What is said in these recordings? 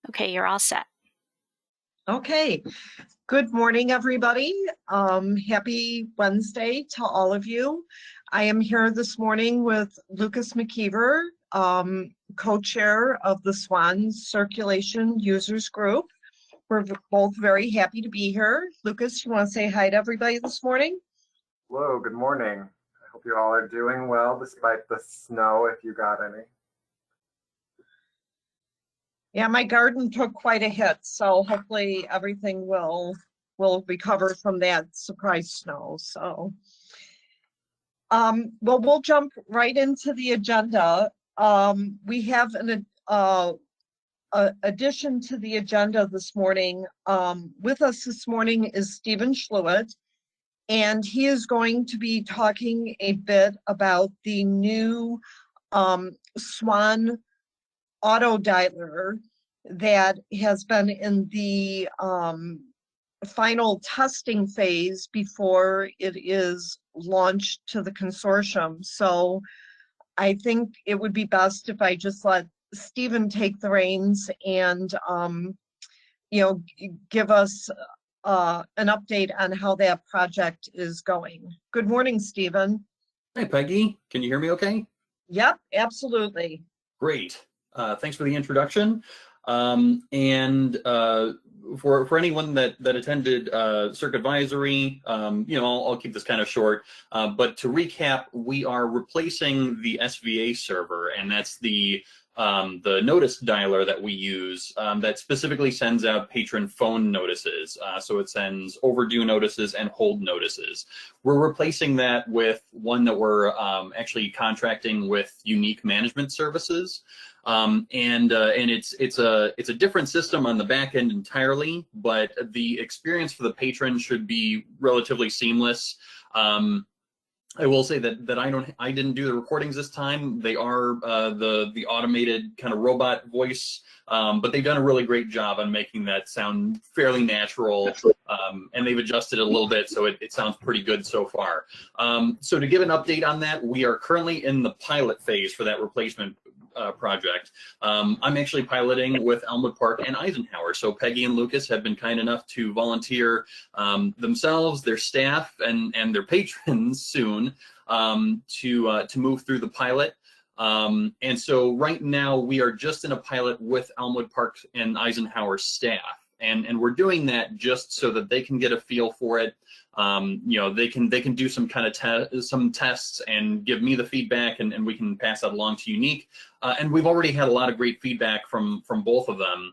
Okay, you're all set. Okay, good morning, everybody. Happy Wednesday to all of you. I am here this morning with Lucas McKeever, co-chair of the SWAN Circulation Users Group. We're both very happy to be here. Lucas, you want to say hi to everybody this morning? Hello, good morning. I hope you all are doing well despite the snow, if you got any. Yeah, my garden took quite a hit, so hopefully everything will recover from that surprise snow. So, well, we'll jump right into the agenda. We have an addition to the agenda this morning. With us this morning is Stephen Schluitt, and he is going to be talking a bit about the new SWAN auto dialer that has been in the final testing phase before it is launched to the consortium. So I think it would be best if I just let Stephen take the reins and give us an update on how that project is going. Good morning, Stephen. Hi, Peggy. Can you hear me okay? Yep, absolutely. Great. Thanks for the introduction. And for anyone that attended Circ Advisory, I'll keep this kind of short. But to recap, we are replacing the SVA server, and that's the notice dialer that we use that specifically sends out patron phone notices. So it sends overdue notices and hold notices. We're replacing that with one that we're actually contracting with Unique Management Services. And it's a different system on the back end entirely, but the experience for the patron should be relatively seamless. I will say that I didn't do the recordings this time. They are the automated kind of robot voice, but they've done a really great job on making that sound fairly natural, and they've adjusted it a little bit, so it sounds pretty good so far. So to give an update on that, we are currently in the pilot phase for that replacement project. I'm actually piloting with Elmwood Park and Eisenhower. So Peggy and Lucas have been kind enough to volunteer themselves, their staff, and their patrons soon to move through the pilot. And so right now we are just in a pilot with Elmwood Park and Eisenhower staff. And we're doing that just so that they can get a feel for it. They can do some kind of some tests and give me the feedback, and we can pass that along to Unique. And we've already had a lot of great feedback from both of them.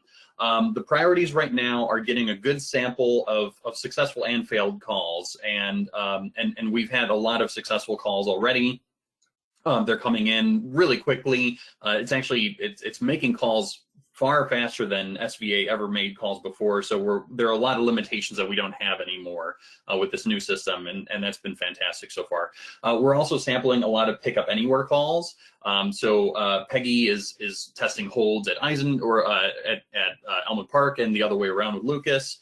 The priorities right now are getting a good sample of successful and failed calls, and we've had a lot of successful calls already. They're coming in really quickly. It's making calls far faster than SVA ever made calls before. So there are a lot of limitations that we don't have anymore with this new system, and that's been fantastic so far. We're also sampling a lot of pickup anywhere calls. Peggy is testing holds at Elmwood Park, and the other way around with Lucas.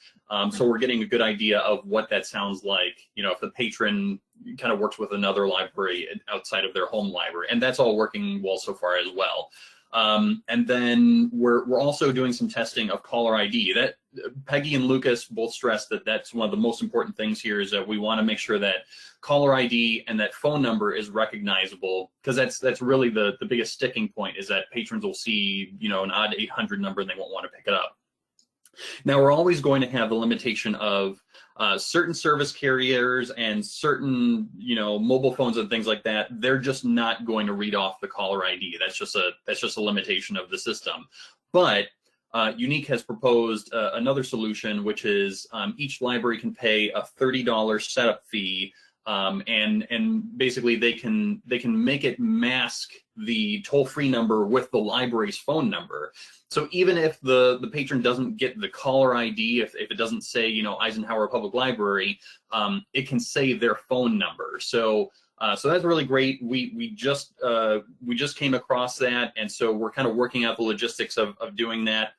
So we're getting a good idea of what that sounds like, if the patron kind of works with another library outside of their home library, and that's all working well so far as well. And then we're also doing some testing of caller ID. That Peggy and Lucas both stressed that that's one of the most important things here, is that we want to make sure that caller ID and that phone number is recognizable, because that's really the biggest sticking point, is that patrons will see an odd 800 number and they won't want to pick it up. Now, we're always going to have the limitation of certain service carriers and certain, mobile phones and things like that. They're just not going to read off the caller ID. That's just a limitation of the system. But Unique has proposed another solution, which is each library can pay a $30 setup fee, and basically they can make it mask the toll-free number with the library's phone number. So even if the patron doesn't get the caller ID, if it doesn't say Eisenhower Public Library, it can say their phone number. So that's really great. We just came across that, and so we're kind of working out the logistics of doing that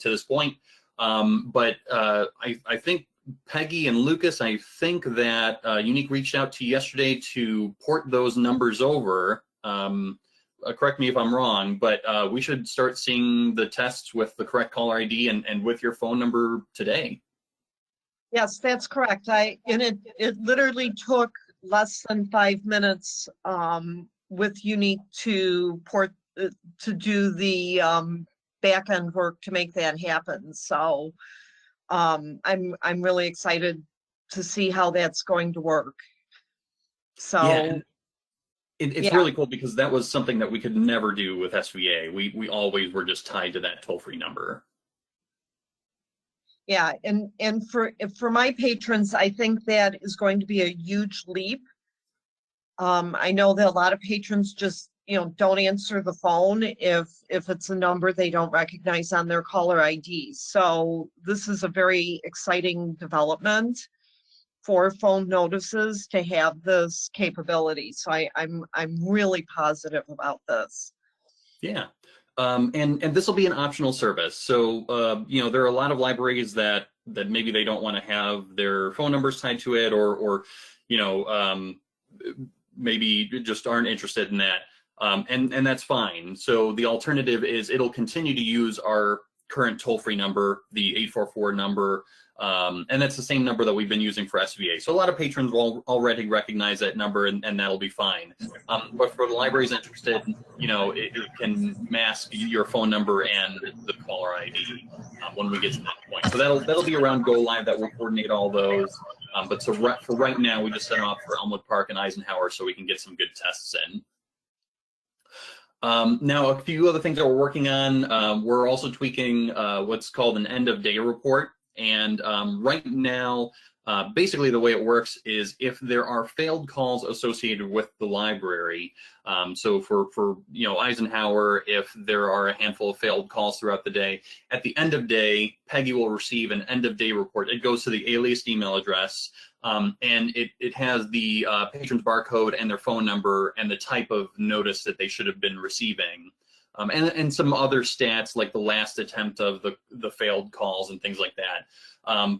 to this point. But I think Peggy and Lucas, I think that Unique reached out to you yesterday to port those numbers over. correct me if I'm wrong, but we should start seeing the tests with the correct caller ID and with your phone number today. Yes, that's correct. It literally took less than 5 minutes with Unique to do the back end work to make that happen. So I'm really excited to see how that's going to work. So Yeah, it's yeah. really cool because that was something that we could never do with SVA. We always were just tied to that toll-free number. Yeah, and for my patrons, I think that is going to be a huge leap. I know that a lot of patrons just, don't answer the phone if it's a number they don't recognize on their caller ID. So this is a very exciting development for phone notices to have this capability. So I'm really positive about this. Yeah. And this will be an optional service. So, there are a lot of libraries that maybe they don't want to have their phone numbers tied to it, or maybe just aren't interested in that. And that's fine. So the alternative is it'll continue to use our current toll-free number, the 844 number, and that's the same number that we've been using for SVA. So a lot of patrons will already recognize that number, and that'll be fine. But for the libraries interested, it can mask your phone number and the caller ID when we get to that point. So that'll be around go live that will coordinate all those. But so for right now, we just set off for Elmwood Park and Eisenhower so we can get some good tests in. Now, a few other things that we're working on. We're also tweaking what's called an end of day report. And right now, basically the way it works is if there are failed calls associated with the library, so for Eisenhower, if there are a handful of failed calls throughout the day, at the end of day, Peggy will receive an end of day report. It goes to the aliased email address, and it has the patron's barcode and their phone number and the type of notice that they should have been receiving. And some other stats like the last attempt of the failed calls and things like that.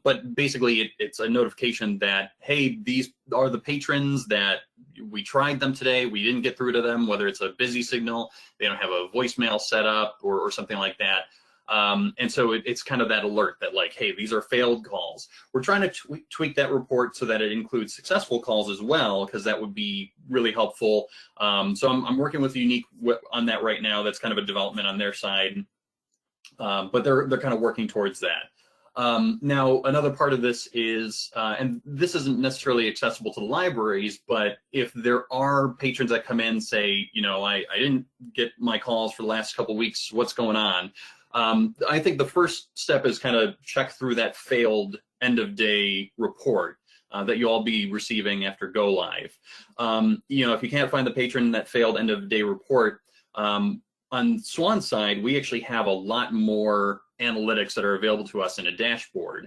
But basically, it's a notification that, hey, these are the patrons that we tried them today. We didn't get through to them, whether it's a busy signal, they don't have a voicemail set up or something like that. And so it's kind of that alert that like, hey, these are failed calls. We're trying to tweak that report so that it includes successful calls as well, because that would be really helpful. So I'm working with Unique on that right now. That's kind of a development on their side, but they're kind of working towards that. Now, another part of this is, and this isn't necessarily accessible to the libraries, but if there are patrons that come in and say, I didn't get my calls for the last couple of weeks, what's going on? I think the first step is kind of check through that failed end of day report that you'll all be receiving after go live. If you can't find the patron in that failed end of day report, on Swan's side, we actually have a lot more analytics that are available to us in a dashboard.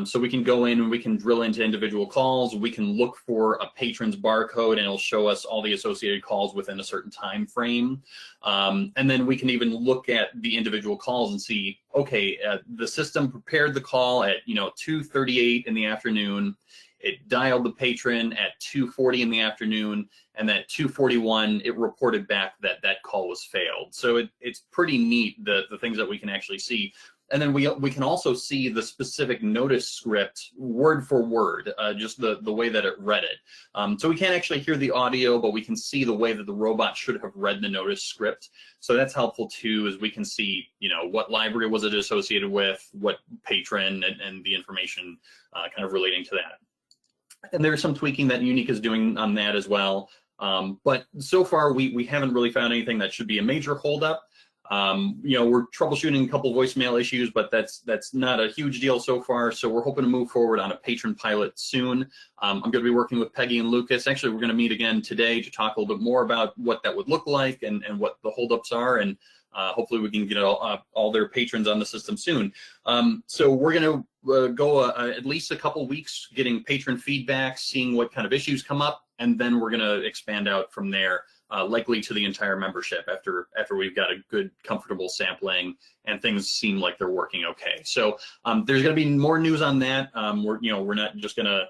So we can go in and we can drill into individual calls. We can look for a patron's barcode and it'll show us all the associated calls within a certain time frame. And then we can even look at the individual calls and see, okay, the system prepared the call at 2:38 in the afternoon. It dialed the patron at 2:40 in the afternoon, and at 2:41 it reported back that that call was failed. So it's pretty neat, the things that we can actually see. And then we can also see the specific notice script word for word, just the way that it read it. So we can't actually hear the audio, but we can see the way that the robot should have read the notice script. So that's helpful too, as we can see, what library was it associated with, what patron, and the information kind of relating to that. And there's some tweaking that Unique is doing on that as well. But so far, we haven't really found anything that should be a major holdup. We're troubleshooting a couple voicemail issues, but that's not a huge deal so far. So we're hoping to move forward on a patron pilot soon. I'm going to be working with Peggy and Lucas. Actually, we're going to meet again today to talk a little bit more about what that would look like and what the holdups are. And hopefully we can get all their patrons on the system soon. So we're going to go at least a couple weeks getting patron feedback, seeing what kind of issues come up, and then we're going to expand out from there, likely to the entire membership after we've got a good, comfortable sampling and things seem like they're working okay. So there's going to be more news on that. We're not just going to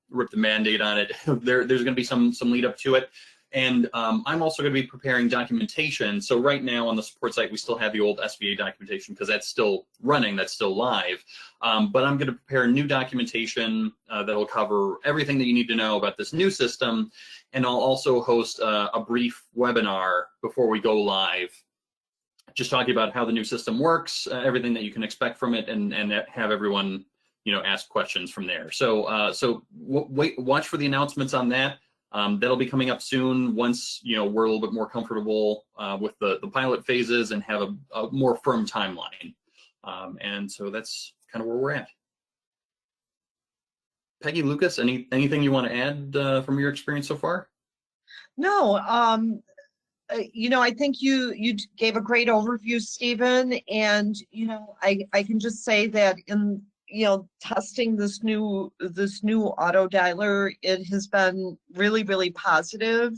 rip the Band-Aid on it. There's going to be some lead up to it. And I'm also going to be preparing documentation. So right now on the support site, we still have the old SVA documentation because that's still running, that's still live. But I'm going to prepare new documentation that will cover everything that you need to know about this new system. And I'll also host a brief webinar before we go live, just talking about how the new system works, everything that you can expect from it, and have everyone, ask questions from there. So watch for the announcements on that. That'll be coming up soon once we're a little bit more comfortable with the pilot phases and have a more firm timeline. And so that's kind of where we're at. Peggy, Lucas, anything you want to add from your experience so far? No, I think you gave a great overview, Stephen, and I can just say that in testing this new auto dialer, it has been really, really positive,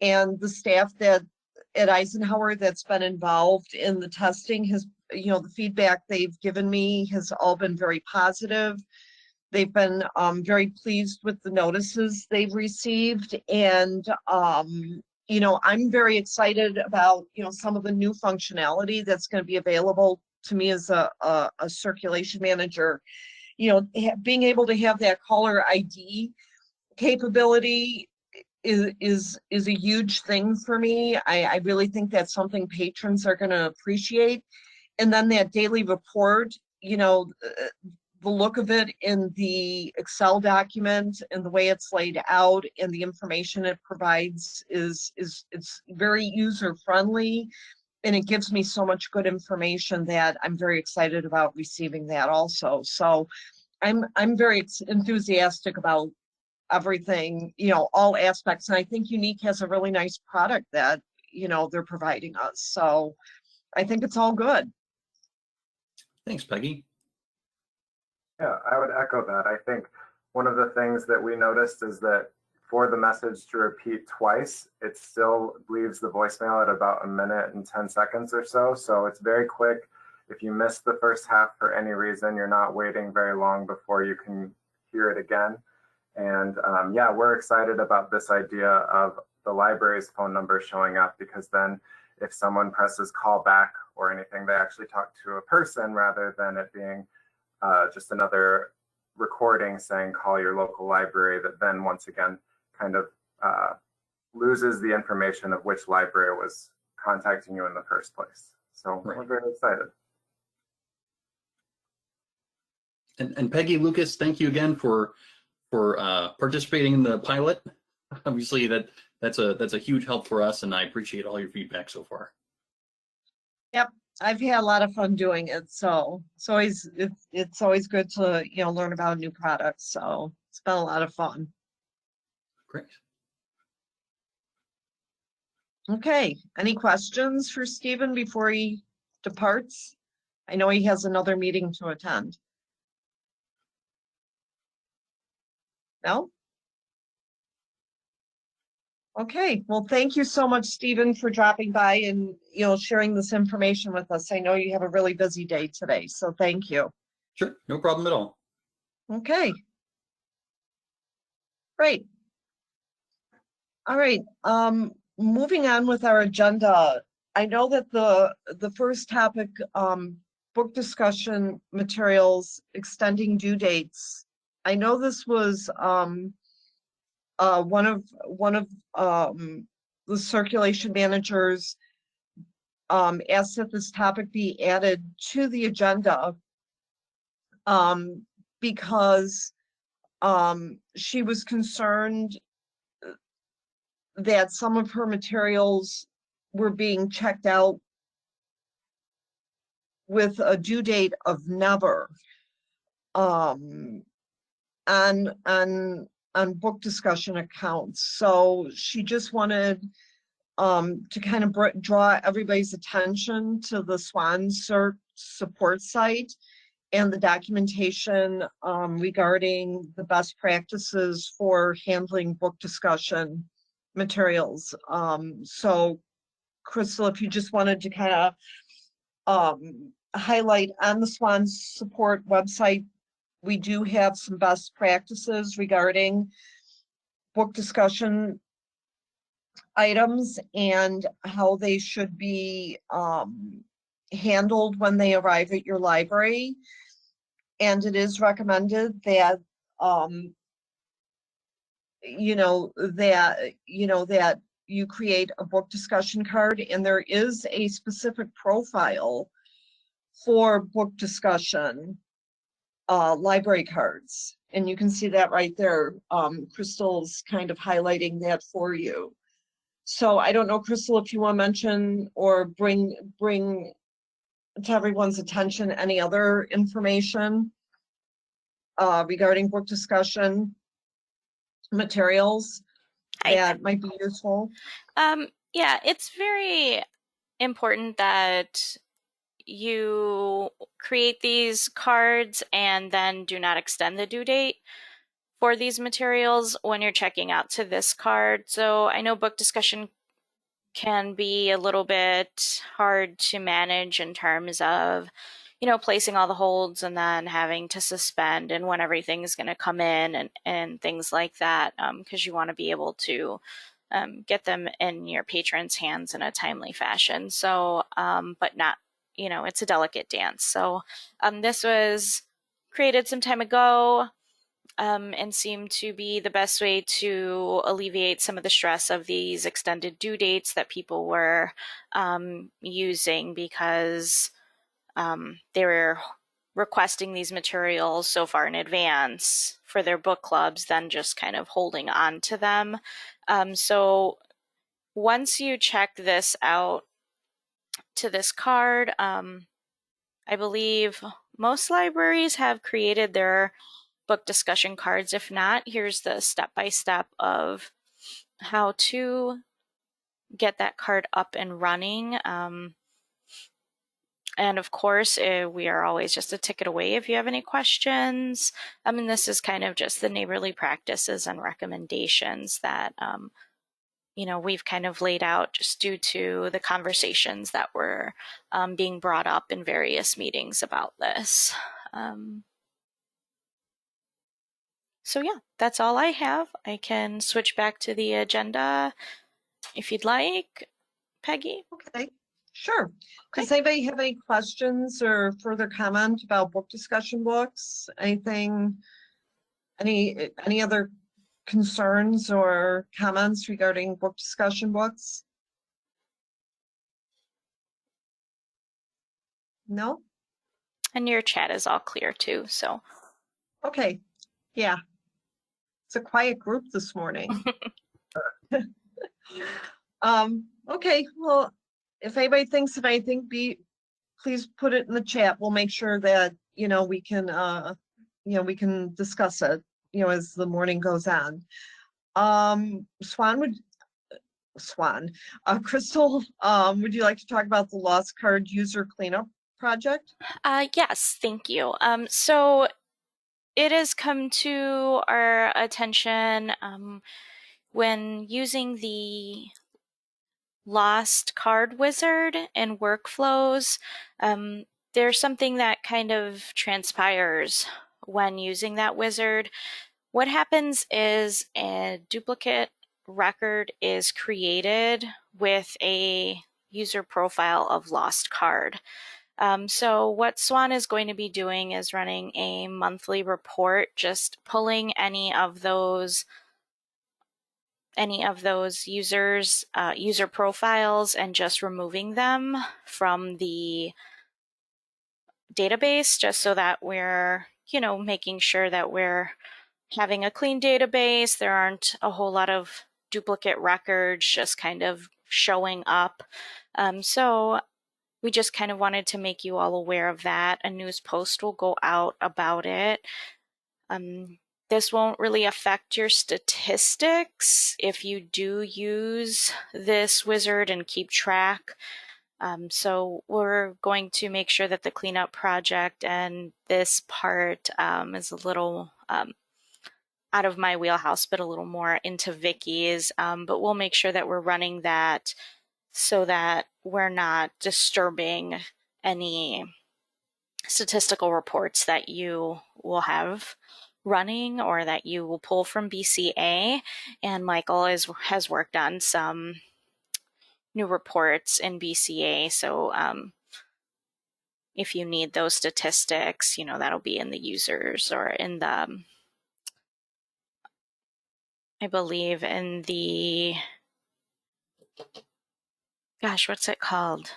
and the staff at Eisenhower that's been involved in the testing has, the feedback they've given me has all been very positive. They've been very pleased with the notices they've received, and I'm very excited about some of the new functionality that's going to be available to me as a circulation manager. Being able to have that caller ID capability is a huge thing for me. I really think that's something patrons are going to appreciate. And then that daily report, the look of it in the Excel document and the way it's laid out and the information it provides it's very user friendly, and it gives me so much good information that I'm very excited about receiving that also. So I'm very enthusiastic about everything, all aspects. And I think Unique has a really nice product that, they're providing us. So I think it's all good. Thanks, Peggy. Yeah, I would echo that. I think one of the things that we noticed is that for the message to repeat twice, it still leaves the voicemail at about 1 minute and 10 seconds or so. So it's very quick. If you miss the first half for any reason, you're not waiting very long before you can hear it again. And yeah, we're excited about this idea of the library's phone number showing up, because then if someone presses call back or anything, they actually talk to a person rather than it being just another recording saying call your local library, that then once again kind of loses the information of which library was contacting you in the first place. So right. We're very excited. And Peggy, Lucas, thank you again for participating in the pilot. Obviously that's a huge help for us, and I appreciate all your feedback so far. Yep. I've had a lot of fun doing it, so it's always good to learn about new products. So it's been a lot of fun. Great. Okay. Any questions for Stephen before he departs? I know he has another meeting to attend. No? Okay, well, thank you so much, Stephen, for dropping by and sharing this information with us. I know you have a really busy day today, so thank you. Sure, no problem at all. Okay. Great. All right. Moving on with our agenda. I know that the first topic, book discussion materials, extending due dates. I know this was one of the circulation managers asked that this topic be added to the agenda because she was concerned that some of her materials were being checked out with a due date of never on book discussion accounts. So she just wanted to kind of draw everybody's attention to the SWAN support site and the documentation regarding the best practices for handling book discussion materials. So Crystal, if you just wanted to kind of highlight on the SWAN support website, we do have some best practices regarding book discussion items and how they should be handled when they arrive at your library. And it is recommended that that you create a book discussion card, and there is a specific profile for book discussion library cards. And you can see that right there. Crystal's kind of highlighting that for you. So I don't know, Crystal, if you want to mention or bring to everyone's attention any other information regarding book discussion materials that might be useful. Yeah, it's very important that you create these cards and then do not extend the due date for these materials when you're checking out to this card. So I know book discussion can be a little bit hard to manage in terms of, placing all the holds and then having to suspend and when everything's going to come in and things like that, because you want to be able to get them in your patrons' hands in a timely fashion. So, but not, it's a delicate dance. So this was created some time ago. And seemed to be the best way to alleviate some of the stress of these extended due dates that people were using, because they were requesting these materials so far in advance for their book clubs, then just kind of holding on to them. So once you check this out to this card, I believe most libraries have created their book discussion cards. If not, here's the step-by-step of how to get that card up and running. And of course, we are always just a ticket away if you have any questions. I mean, this is kind of just the neighborly practices and recommendations that, we've kind of laid out just due to the conversations that were being brought up in various meetings about this. So yeah, that's all I have. I can switch back to the agenda if you'd like, Peggy. Okay, sure. Does anybody have any questions or further comment about book discussion books? Anything, any other concerns or comments regarding book discussion books? No? And your chat is all clear too, so. Okay, yeah. It's a quiet group this morning. Okay, well, if anybody thinks of anything, please put it in the chat. We'll make sure that, we can, we can discuss it, as the morning goes on. Crystal, would you like to talk about the Lost Card user cleanup project? Yes, thank you. So it has come to our attention when using the Lost Card Wizard and workflows, there's something that kind of transpires when using that wizard. What happens is a duplicate record is created with a user profile of Lost Card. So what Swan is going to be doing is running a monthly report, just pulling any of those users user profiles and just removing them from the database, just so that we're making sure that we're having a clean database. There aren't a whole lot of duplicate records just kind of showing up. So we just kind of wanted to make you all aware of that. A news post will go out about it. This won't really affect your statistics if you do use this wizard and keep track. So we're going to make sure that the cleanup project and this part is a little out of my wheelhouse, but a little more into Vicky's. But we'll make sure that we're running that so that we're not disturbing any statistical reports that you will have running or that you will pull from BCA. And Michael has worked on some new reports in BCA. So if you need those statistics, that'll be in the users or in the, I believe in the, gosh, what's it called?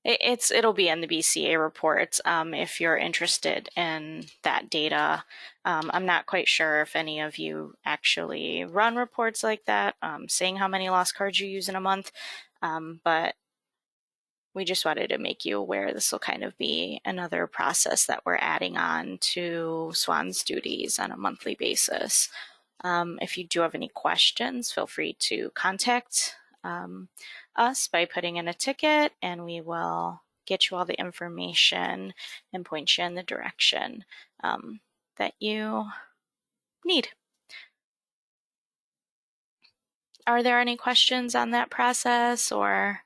It'll be in the BCA reports if you're interested in that data. I'm not quite sure if any of you actually run reports like that, saying how many lost cards you use in a month, but we just wanted to make you aware this will kind of be another process that we're adding on to SWAN's duties on a monthly basis. If you do have any questions, feel free to contact us by putting in a ticket, and we will get you all the information and point you in the direction that you need. Are there any questions on that process or?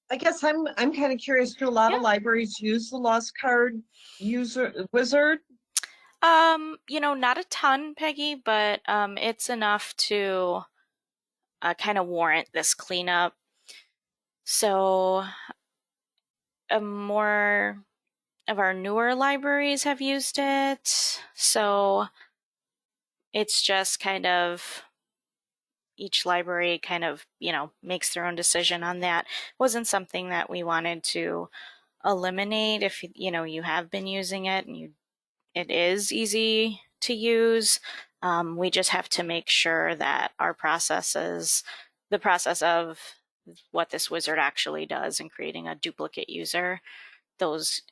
I guess I'm kind of curious. Do a lot of libraries use the lost card wizard? Not a ton, Peggy, but it's enough to kind of warrant this cleanup. So more of our newer libraries have used it. So it's just kind of each library kind of, makes their own decision on that. It wasn't something that we wanted to eliminate if, you have been using it and it is easy to use. We just have to make sure that our processes, the process of what this wizard actually does in creating a duplicate user, those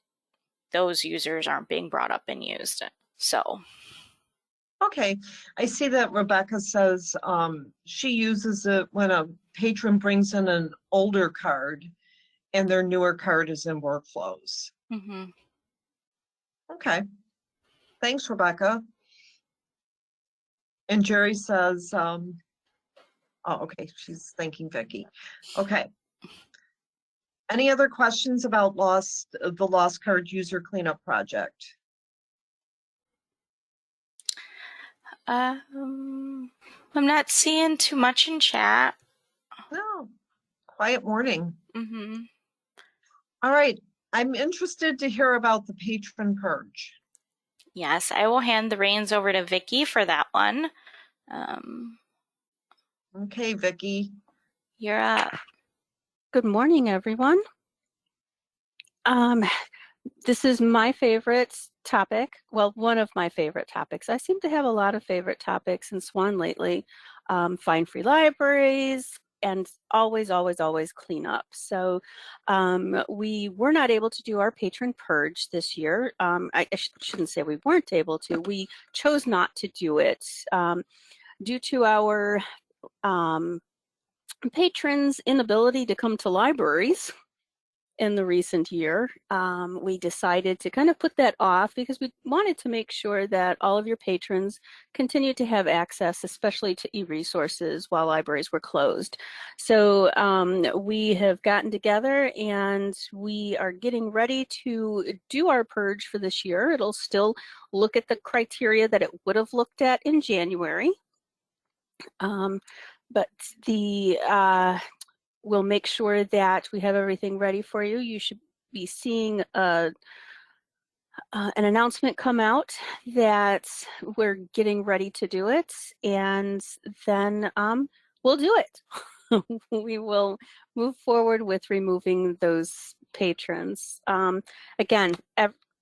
users aren't being brought up and used. So. Okay, I see that Rebecca says she uses it when a patron brings in an older card and their newer card is in workflows. Mm-hmm. Okay, thanks, Rebecca. And Jerry says, oh, okay, she's thanking Vicki. Okay. Any other questions about the lost card user cleanup project? I'm not seeing too much in chat. No, quiet morning. Mm-hmm. All right, I'm interested to hear about the patron purge. Yes, I will hand the reins over to Vicki for that one. Okay, Vicki. You're up. Good morning, everyone. This is my favorite topic. Well, one of my favorite topics. I seem to have a lot of favorite topics in SWAN lately. Find free libraries and always, always, always clean up. So we were not able to do our patron purge this year. I shouldn't say we weren't able to. We chose not to do it due to our patrons' inability to come to libraries in the recent year. We decided to kind of put that off because we wanted to make sure that all of your patrons continue to have access, especially to e-resources while libraries were closed. So we have gotten together and we are getting ready to do our purge for this year. It'll still look at the criteria that it would have looked at in January. But we'll make sure that we have everything ready for you. You should be seeing an announcement come out that we're getting ready to do it, and then we'll do it. We will move forward with removing those patrons. Again,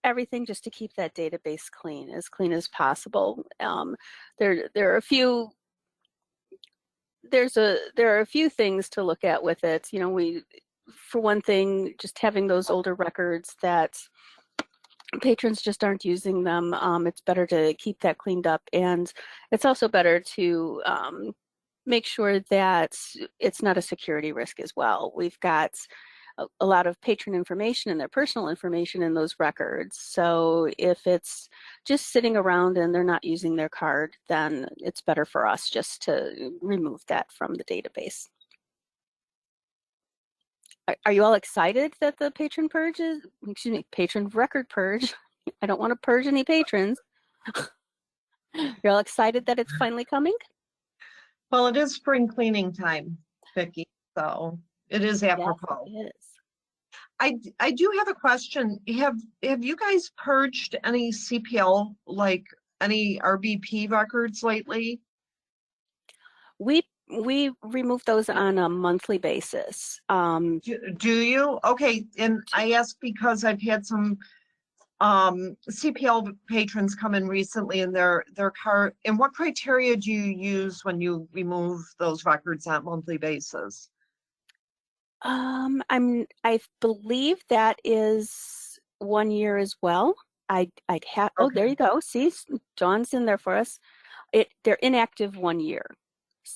everything just to keep that database clean as possible. There are a few there are a few things to look at with it. For one thing, just having those older records that patrons just aren't using them, it's better to keep that cleaned up, and it's also better to make sure that it's not a security risk as well. We've got a lot of patron information and their personal information in those records. So if it's just sitting around and they're not using their card, then it's better for us just to remove that from the database. Are you all excited that the patron purge is, excuse me, patron record purge? I don't want to purge any patrons. You're all excited that it's finally coming? Well, it is spring cleaning time, Vicki, so it is Yes, apropos. it is. I do have a question. Have you guys purged any CPL, like any RBP records lately? We remove those on a monthly basis. Do you? Okay, and I ask because I've had some CPL patrons come in recently and their car, and what criteria do you use when you remove those records on a monthly basis? I believe that is 1 year as well. I'd have, oh, there Okay. you go. See, John's in there for us. They're inactive 1 year.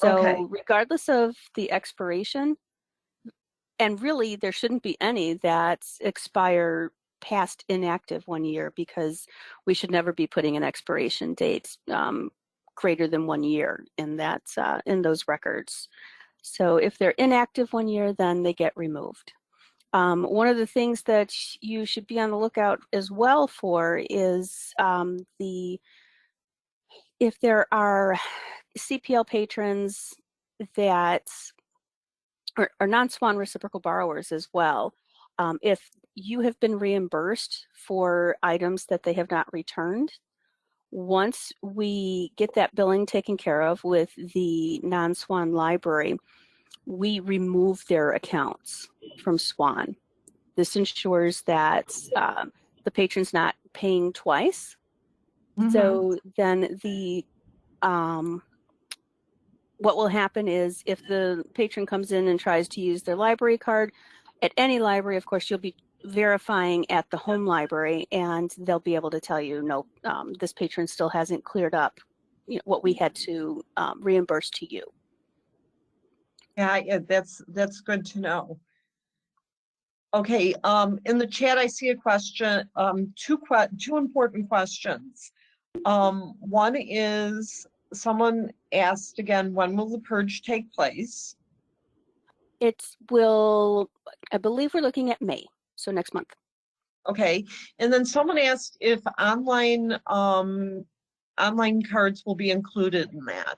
Okay. So regardless of the expiration, and really there shouldn't be any that expire past inactive 1 year, because we should never be putting an expiration date greater than 1 year in that in those records. So if they're inactive 1 year, then they get removed. One of the things that you should be on the lookout as well for is if there are CPL patrons that are non-SWAN reciprocal borrowers as well. If you have been reimbursed for items that they have not returned, once we get that billing taken care of with the non-SWAN library, we remove their accounts from SWAN. This ensures that the patron's not paying twice. So then what will happen is if the patron comes in and tries to use their library card at any library, of course, you'll be verifying at the home library, and they'll be able to tell you, no, this patron still hasn't cleared up what we had to reimburse to you. Yeah, that's good to know. Okay, in the chat, I see a question, two important questions. One is, someone asked again, when will the purge take place? It will, I believe we're looking at May, so next month. Okay, and then someone asked if online cards will be included in that.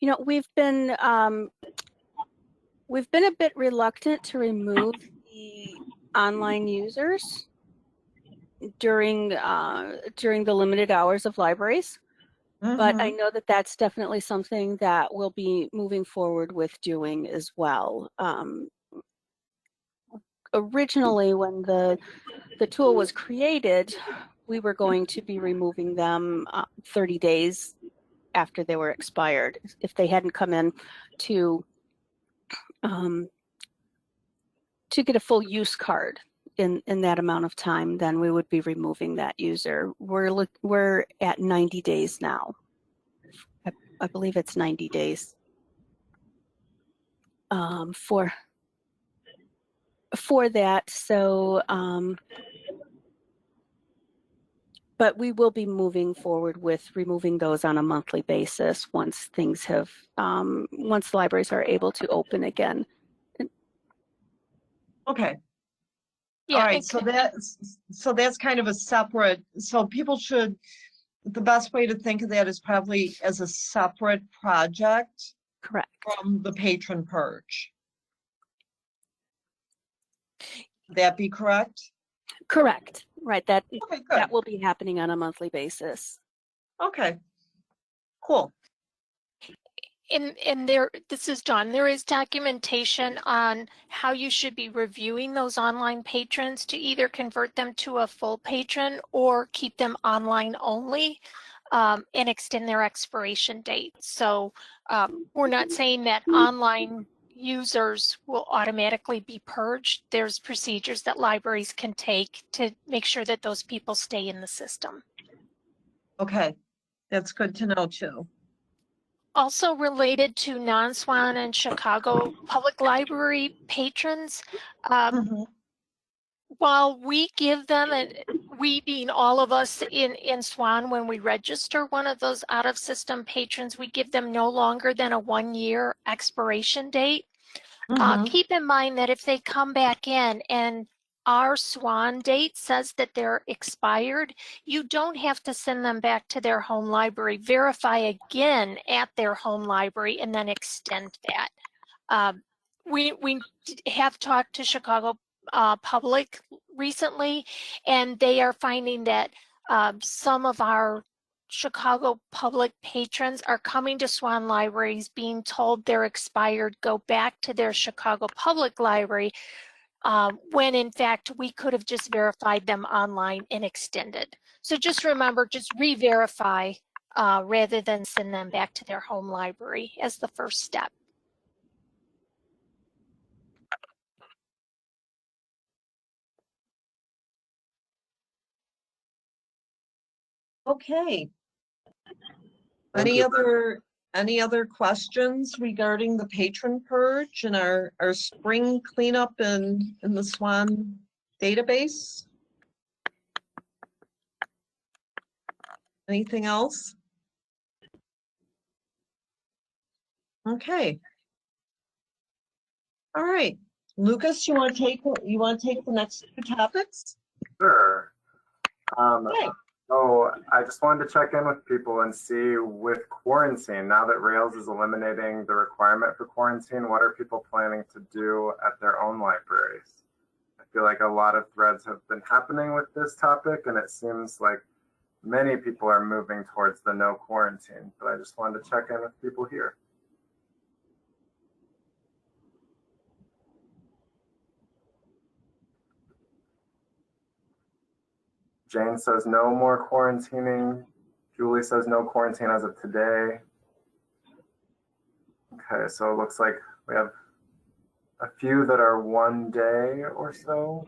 You know, we've been a bit reluctant to remove the online users during the limited hours of libraries. But I know that that's definitely something that we'll be moving forward with doing as well. Originally, when the tool was created, we were going to be removing them 30 days after they were expired. If they hadn't come in to get a full use card in that amount of time, then we would be removing that user. We're at 90 days now. I believe it's 90 days for that. So, but we will be moving forward with removing those on a monthly basis once things have, once the libraries are able to open again. Okay. Yeah, all right, so that's kind of a separate, so people should, the best way to think of that is probably as a separate project. Correct. From the patron purge. Would that be correct? Correct. Right. That Okay, good. that will be happening on a monthly basis. Okay. Cool. and there, this is Dawn, there is documentation on how you should be reviewing those online patrons to either convert them to a full patron or keep them online only and extend their expiration date. So we're not saying that online users will automatically be purged. There's procedures that libraries can take to make sure that those people stay in the system. Okay, that's good to know too. Also related to non-SWAN and Chicago Public Library patrons, while we give them, and we being all of us in SWAN, when we register one of those out-of-system patrons, we give them no longer than a 1-year expiration date. Keep in mind that if they come back in and our SWAN date says that they're expired, you don't have to send them back to their home library. Verify again at their home library and then extend that. We have talked to Chicago Public recently, and they are finding that some of our Chicago Public patrons are coming to Swan Libraries being told they're expired, go back to their Chicago Public Library, when in fact we could have just verified them online and extended. So just remember, just re-verify rather than send them back to their home library as the first step. Okay. Thank Any you. other questions regarding the patron purge and our spring cleanup in the SWAN database? Anything else? Okay. All right. Lucas, you want to take the next two topics? Sure. Okay. So I just wanted to check in with people and see, with quarantine, now that Rails is eliminating the requirement for quarantine, what are people planning to do at their own libraries? I feel like a lot of threads have been happening with this topic, and it seems like many people are moving towards the no quarantine, but I just wanted to check in with people here. Jane says no more quarantining. Julie says no quarantine as of today. Okay, so it looks like we have a few that are 1 day or so.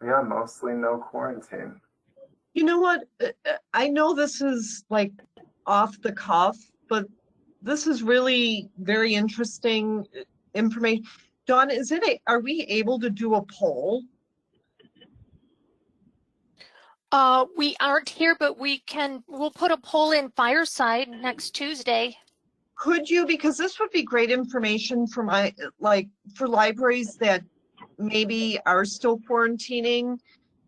Yeah, mostly no quarantine. You know what? I know this is like off the cuff, but this is really very interesting information. Dawn, are we able to do a poll? We aren't here, but we'll put a poll in Fireside next Tuesday. Could you? Because this would be great information for for libraries that maybe are still quarantining,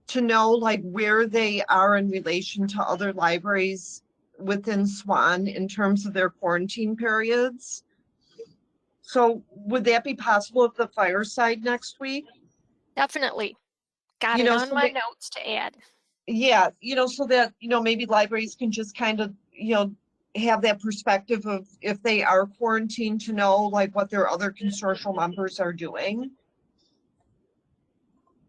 to know like where they are in relation to other libraries within SWAN in terms of their quarantine periods. So would that be possible at the Fireside next week? Definitely. Got it on my notes to add. Yeah, so that, maybe libraries can just kind of, have that perspective of if they are quarantined, to know like what their other consortial members are doing.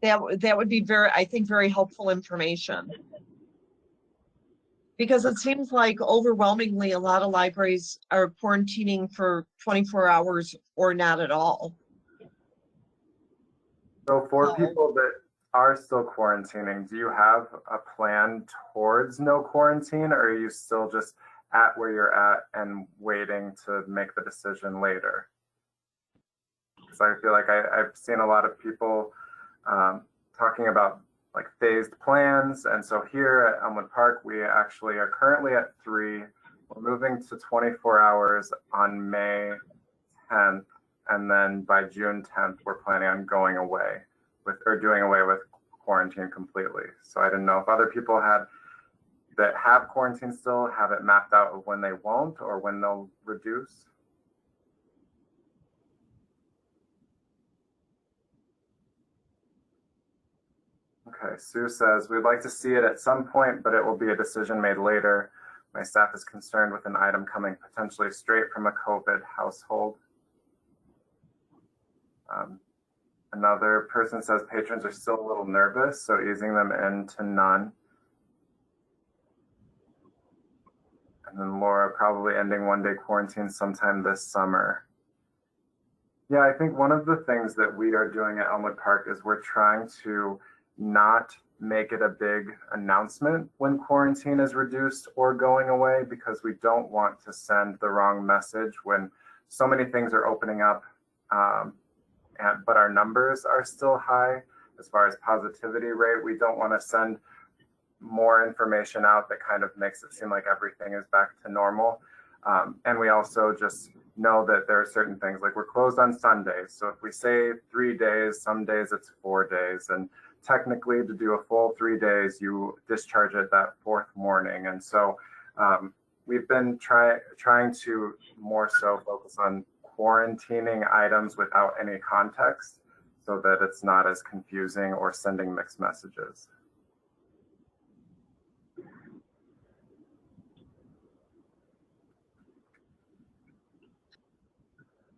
That would be I think, very helpful information. Because it seems like overwhelmingly a lot of libraries are quarantining for 24 hours or not at all. So for people that are still quarantining, do you have a plan towards no quarantine, or are you still just at where you're at and waiting to make the decision later? Because I feel like I've seen a lot of people talking about like phased plans. And so here at Elmwood Park, we actually are currently at 3. We're moving to 24 hours on May 10th. And then by June 10th, we're planning on doing away with quarantine completely. So I didn't know if other people that have quarantine still have it mapped out of when they won't or when they'll reduce. Okay, Sue says, we'd like to see it at some point, but it will be a decision made later. My staff is concerned with an item coming potentially straight from a COVID household. Another person says patrons are still a little nervous, so easing them into none. And then Laura, probably ending 1-day quarantine sometime this summer. Yeah, I think one of the things that we are doing at Elmwood Park is we're trying to not make it a big announcement when quarantine is reduced or going away, because we don't want to send the wrong message when so many things are opening up, but our numbers are still high as far as positivity rate. We don't want to send more information out that kind of makes it seem like everything is back to normal. And we also just know that there are certain things, like we're closed on Sundays. So if we say 3 days, some days it's 4 days. And technically to do a full 3 days, you discharge it that fourth morning. And so we've been trying to more so focus on quarantining items without any context so that it's not as confusing or sending mixed messages.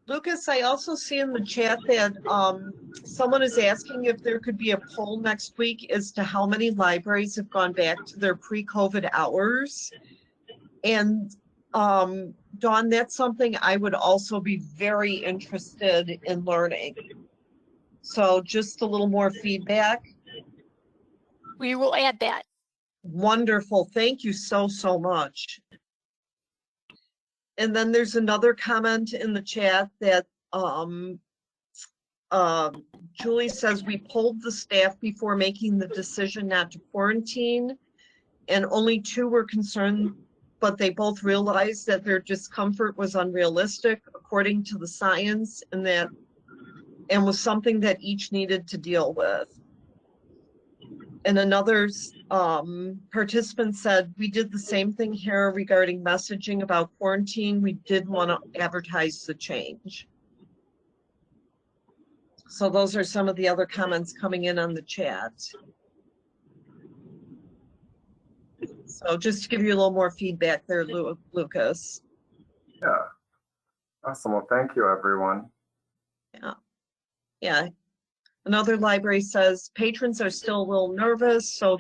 Lucas, I also see in the chat that someone is asking if there could be a poll next week as to how many libraries have gone back to their pre-COVID hours. And Dawn, that's something I would also be very interested in learning. So just a little more feedback. We will add that. Wonderful. Thank you so, so much. And then there's another comment in the chat that Julie says we polled the staff before making the decision not to quarantine, and only 2 were concerned, but they both realized that their discomfort was unrealistic according to the science, and was something that each needed to deal with. And another participant said, we did the same thing here regarding messaging about quarantine. We did want to advertise the change. So those are some of the other comments coming in on the chat. So just to give you a little more feedback there, Lucas. Yeah. Awesome. Well, thank you, everyone. Yeah. Yeah. Another library says patrons are still a little nervous, so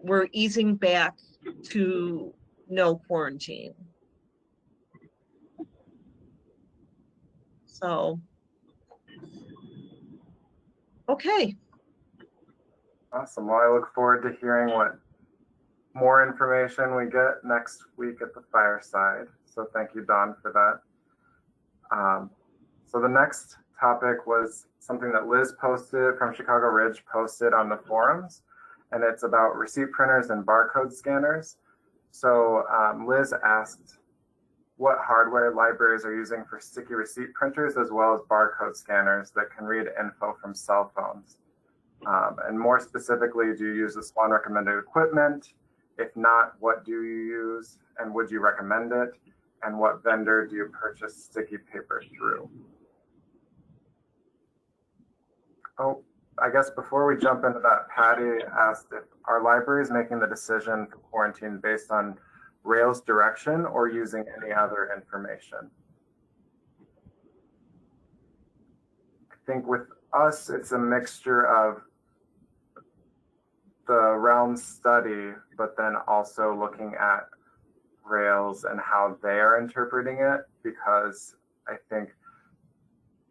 we're easing back to no quarantine. So, okay. Awesome. Well, I look forward to hearing what more information we get next week at the fireside. So thank you, Dawn, for that. So the next topic was something that Liz posted from Chicago Ridge posted on the forums, and it's about receipt printers and barcode scanners. So Liz asked what hardware libraries are using for sticky receipt printers as well as barcode scanners that can read info from cell phones. And more specifically, do you use the SWAN recommended equipment? If not, what do you use and would you recommend it? And what vendor do you purchase sticky paper through? Oh, I guess before we jump into that, Patty asked if our library is making the decision for quarantine based on Rails direction or using any other information. I think with us, it's a mixture of the realm study, but then also looking at Rails and how they are interpreting it, because I think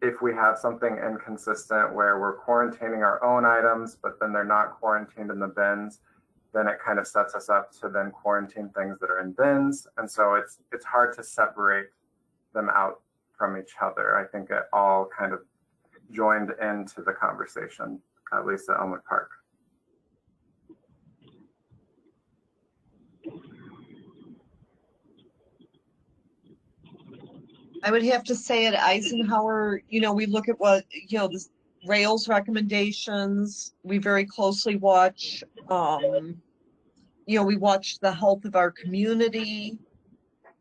if we have something inconsistent where we're quarantining our own items, but then they're not quarantined in the bins, then it kind of sets us up to then quarantine things that are in bins. And so it's hard to separate them out from each other. I think it all kind of joined into the conversation, at least at Elmwood Park. I would have to say at Eisenhower, we look at what, the Rails recommendations. We very closely watch, we watch the health of our community.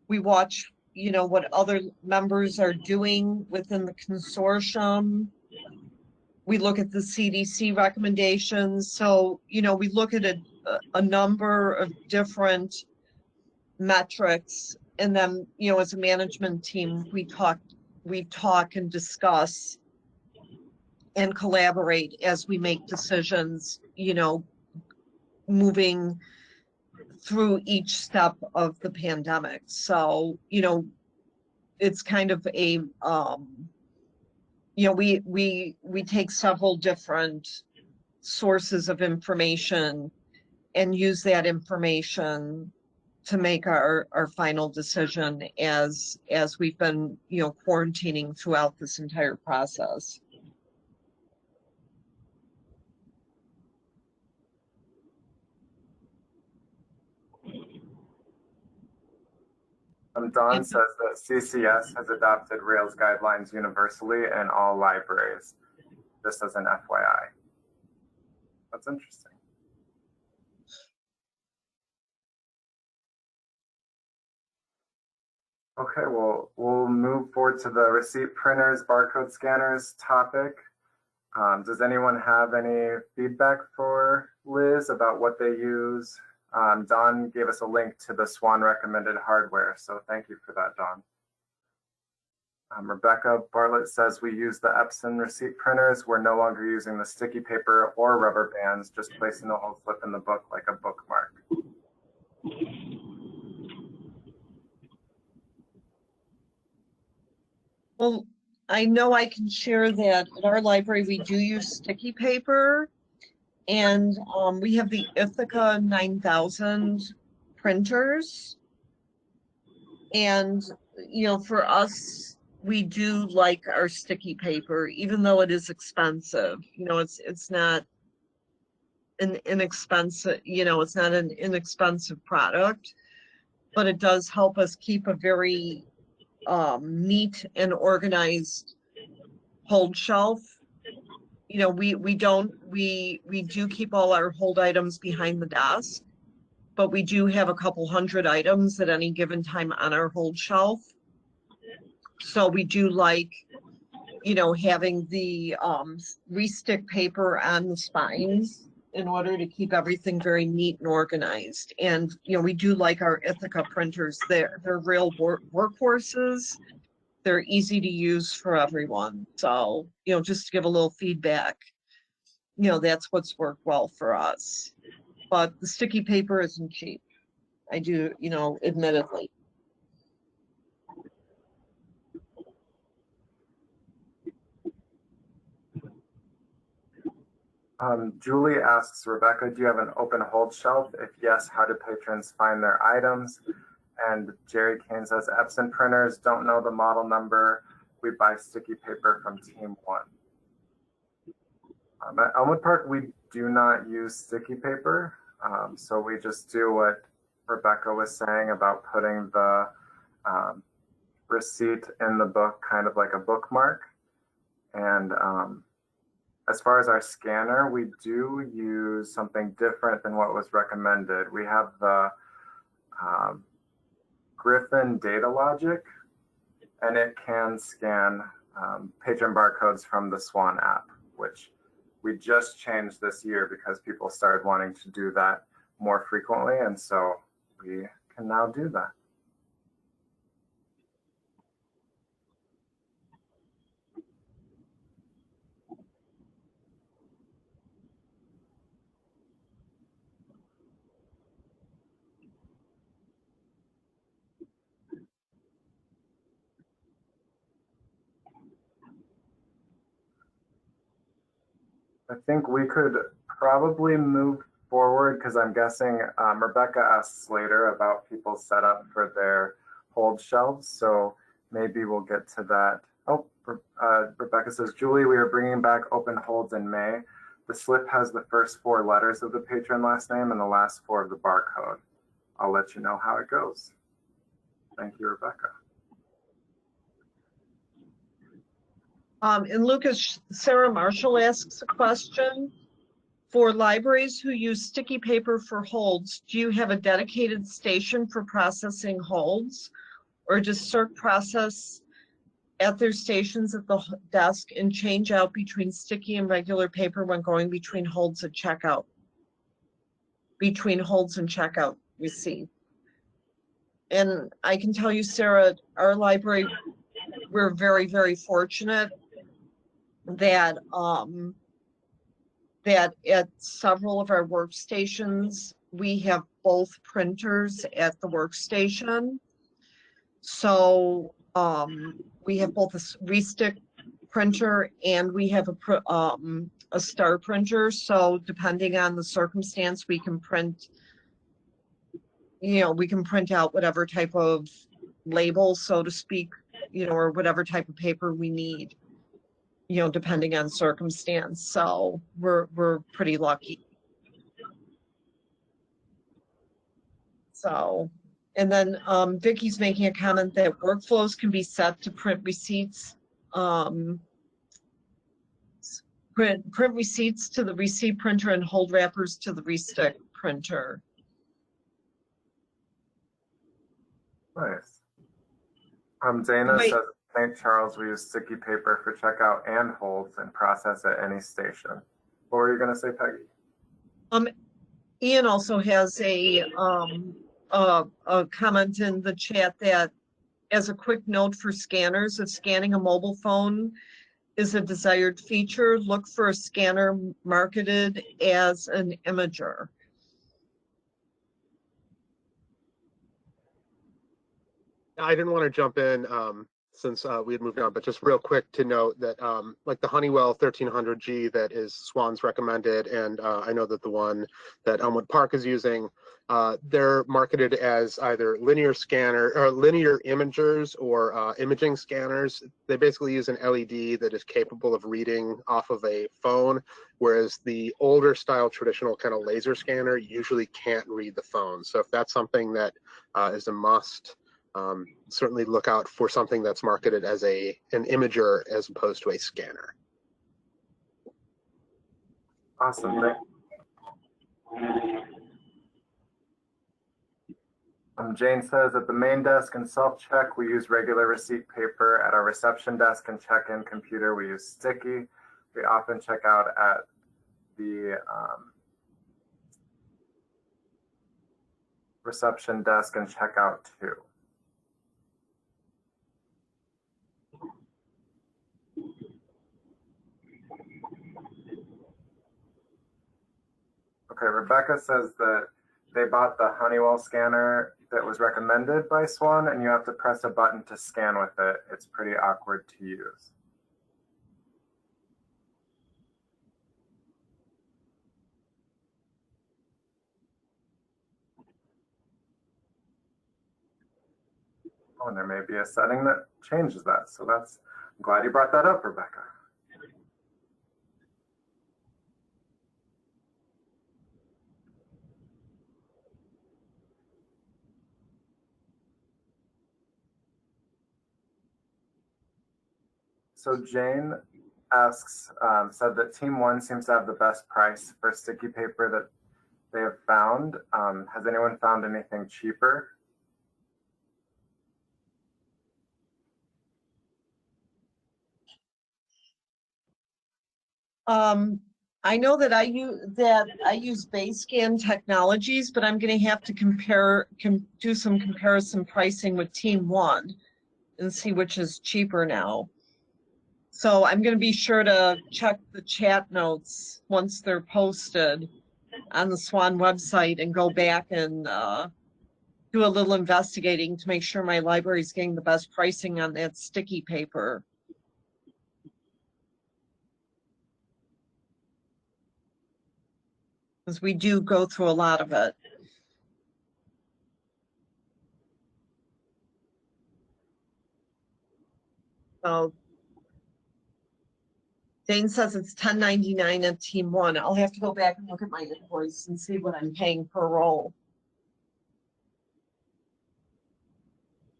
We watch, what other members are doing within the consortium. We look at the CDC recommendations. So, we look at a number of different metrics. And then, as a management team, we talk and discuss and collaborate as we make decisions, moving through each step of the pandemic. So, it's kind of a, we take several different sources of information and use that information to make our final decision as we've been, quarantining throughout this entire process. Dawn says that CCS has adopted Rails guidelines universally in all libraries, just as an FYI. That's interesting. Okay, well, we'll move forward to the receipt printers, barcode scanners topic. Does anyone have any feedback for Liz about what they use? Dawn gave us a link to the Swan recommended hardware, so thank you for that, Dawn. Rebecca Bartlett says we use the Epson receipt printers. We're no longer using the sticky paper or rubber bands, just placing the whole slip in the book like a bookmark. Well, I know I can share that at our library we do use sticky paper, and we have the Ithaca 9000 printers. And, you know, for us, we do like our sticky paper, even though it is expensive. You know, it's not an inexpensive, you know, it's not an inexpensive product, but it does help us keep a very neat and organized hold shelf. You know, we do keep all our hold items behind the desk, but we do have a couple hundred items at any given time on our hold shelf. So we do like, you know, having the re-stick paper on the spines in order to keep everything very neat and organized. And, you know, we do like our Ithaca printers. They're real workhorses. They're easy to use for everyone. So, you know, just to give a little feedback, you know, that's what's worked well for us. But the sticky paper isn't cheap. I do, you know, admittedly. Julie asks, Rebecca, do you have an open hold shelf? If yes, how do patrons find their items? And Jerry Kane says, Epson printers, don't know the model number. We buy sticky paper from Team One. At Elmwood Park, we do not use sticky paper. So we just do what Rebecca was saying about putting the receipt in the book, kind of like a bookmark. And as far as our scanner, we do use something different than what was recommended. We have the Griffin Data Logic, and it can scan patron barcodes from the Swan app, which we just changed this year because people started wanting to do that more frequently, and so we can now do that. I think we could probably move forward because I'm guessing Rebecca asks later about people's setup for their hold shelves. So maybe we'll get to that. Oh, Rebecca says, Julie, we are bringing back open holds in May. The slip has the first 4 letters of the patron last name and the last 4 of the barcode. I'll let you know how it goes. Thank you, Rebecca. And Lucas, Sarah Marshall asks a question. For libraries who use sticky paper for holds, do you have a dedicated station for processing holds? Or does CERC process at their stations at the desk and change out between sticky and regular paper when going between holds and checkout? Between holds and checkout, you see. And I can tell you, Sarah, our library, we're very, very fortunate that that at several of our workstations, we have both printers at the workstation. So we have both a re-stick printer and we have a star printer. So depending on the circumstance, we can print, you know, we can print out whatever type of label, so to speak, you know, or whatever type of paper we need, you know, depending on circumstance. So we're pretty lucky. So, And then Vicky's making a comment that workflows can be set to print receipts, print receipts to the receipt printer and hold wrappers to the restick printer. Nice. Dana Wait. says St. Charles, we use sticky paper for checkout and holds and process at any station. What were you going to say, Peggy? Ian also has a comment in the chat that, as a quick note for scanners, if scanning a mobile phone is a desired feature, look for a scanner marketed as an imager. I didn't want to jump in since we had moved on, but just real quick to note that like the Honeywell 1300G that is Swan's recommended, and I know that the one that Elmwood Park is using, they're marketed as either linear scanner or linear imagers or imaging scanners. They basically use an LED that is capable of reading off of a phone, whereas the older style traditional kind of laser scanner usually can't read the phone. So if that's something that is a must, certainly look out for something that's marketed as an imager as opposed to a scanner. Awesome. Jane says at the main desk and self-check, we use regular receipt paper. At our reception desk and check-in computer, we use sticky. We often check out at the reception desk and check out too. Okay, Rebecca says that they bought the Honeywell scanner that was recommended by Swan, and you have to press a button to scan with it. It's pretty awkward to use. Oh, and there may be a setting that changes that. So I'm glad you brought that up, Rebecca. So Jane asks, said that Team One seems to have the best price for sticky paper that they have found. Has anyone found anything cheaper? I know that I use Basescan Technologies, but I'm going to have to do some comparison pricing with Team One and see which is cheaper now. So I'm going to be sure to check the chat notes once they're posted on the Swan website and go back and do a little investigating to make sure my library is getting the best pricing on that sticky paper. Because we do go through a lot of it. So Dane says it's $10.99 at Team One. I'll have to go back and look at my invoice and see what I'm paying per roll.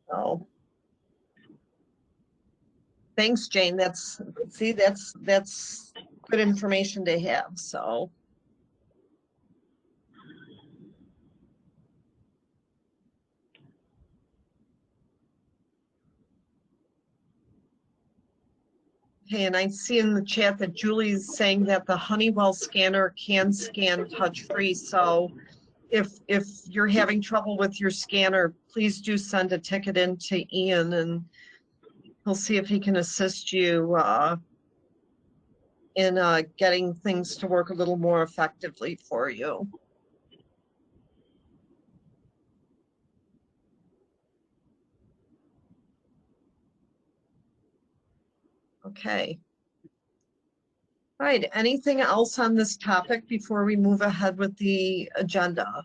So thanks, Jane. That's good information to have. So okay, and I see in the chat that Julie's saying that the Honeywell scanner can scan touch-free. So if you're having trouble with your scanner, please do send a ticket in to Ian and he'll see if he can assist you in getting things to work a little more effectively for you. Okay. All right, anything else on this topic before we move ahead with the agenda?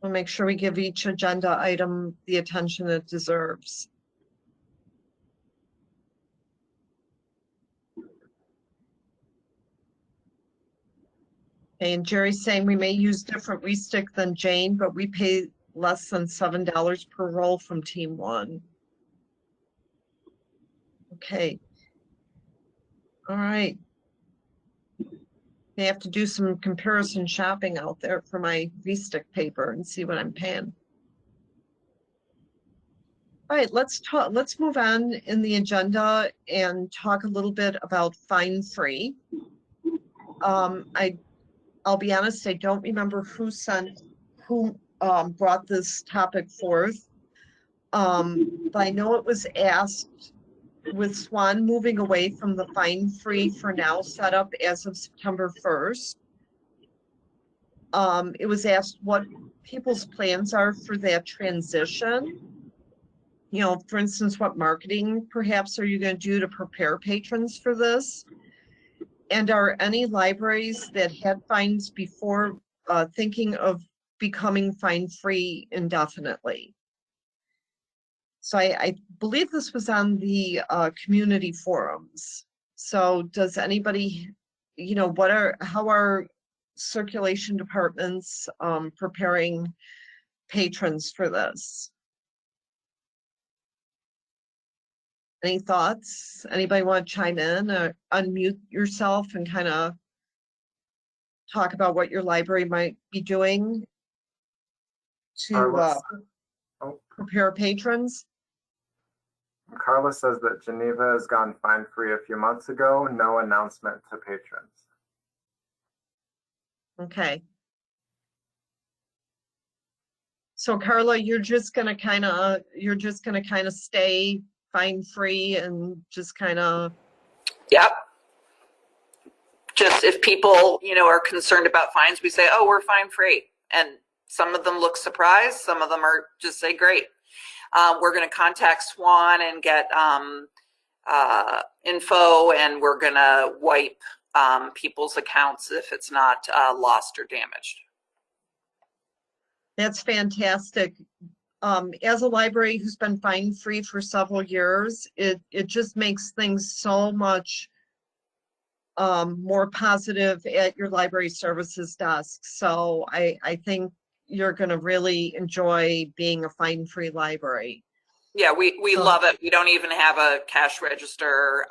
We'll make sure we give each agenda item the attention it deserves. Okay, and Jerry's saying we may use different restick than Jane, but we pay less than $7 per roll from team 1. Okay. All right. I have to do some comparison shopping out there for my V-stick paper and see what I'm paying. All right, let's move on in the agenda and talk a little bit about fine free. I'll be honest, I don't remember who brought this topic forth. But I know it was asked with Swan moving away from the fine free for now setup as of September 1st. It was asked what people's plans are for that transition. You know, for instance, what marketing perhaps are you going to do to prepare patrons for this? And are any libraries that had fines before thinking of becoming fine-free indefinitely? So I believe this was on the community forums. So does anybody, you know, how are circulation departments preparing patrons for this? Any thoughts? Anybody want to chime in or unmute yourself and kind of talk about what your library might be doing to prepare patrons? Carla says that Geneva has gone fine free a few months ago. No announcement to patrons. Okay. So Carla, you're just gonna kind of stay fine free and just kind of. Yep. Just if people, you know, are concerned about fines, we say, oh, we're fine free. And some of them look surprised. Some of them are just say, great. We're going to contact Swan and get info, and we're going to wipe people's accounts if it's not lost or damaged. That's fantastic. As a library who's been fine free for several years, it just makes things so much more positive at your library services desk. So I think you're going to really enjoy being a fine free library. Yeah, we love it. We don't even have a cash register.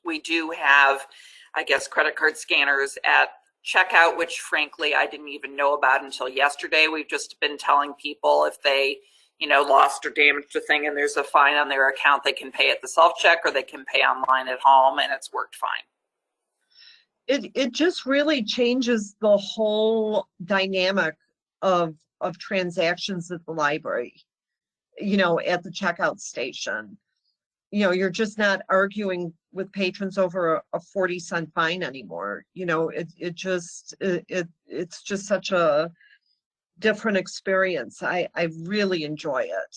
We do have, I guess, credit card scanners at checkout, which frankly I didn't even know about until yesterday. We've just been telling people if they, you know, lost or damaged a thing and there's a fine on their account, they can pay at the self-check or they can pay online at home, and it's worked fine. It just really changes the whole dynamic of transactions at the library, you know, at the checkout station. You know, you're just not arguing with patrons over a 40-cent fine anymore. You know, it's just such a different experience. I really enjoy it.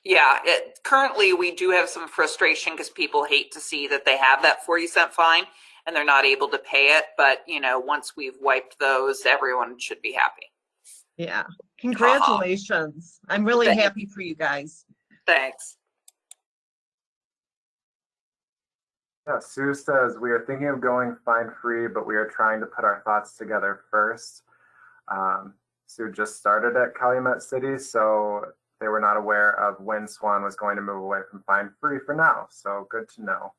Yeah, currently we do have some frustration because people hate to see that they have that 40-cent fine and they're not able to pay it. But, you know, once we've wiped those, everyone should be happy. Yeah. Congratulations. I'm really happy for you guys. Thanks. Yeah, Sue says, we are thinking of going fine free, but we are trying to put our thoughts together first. Sue just started at Calumet City, so they were not aware of when Swan was going to move away from fine free for now. So good to know.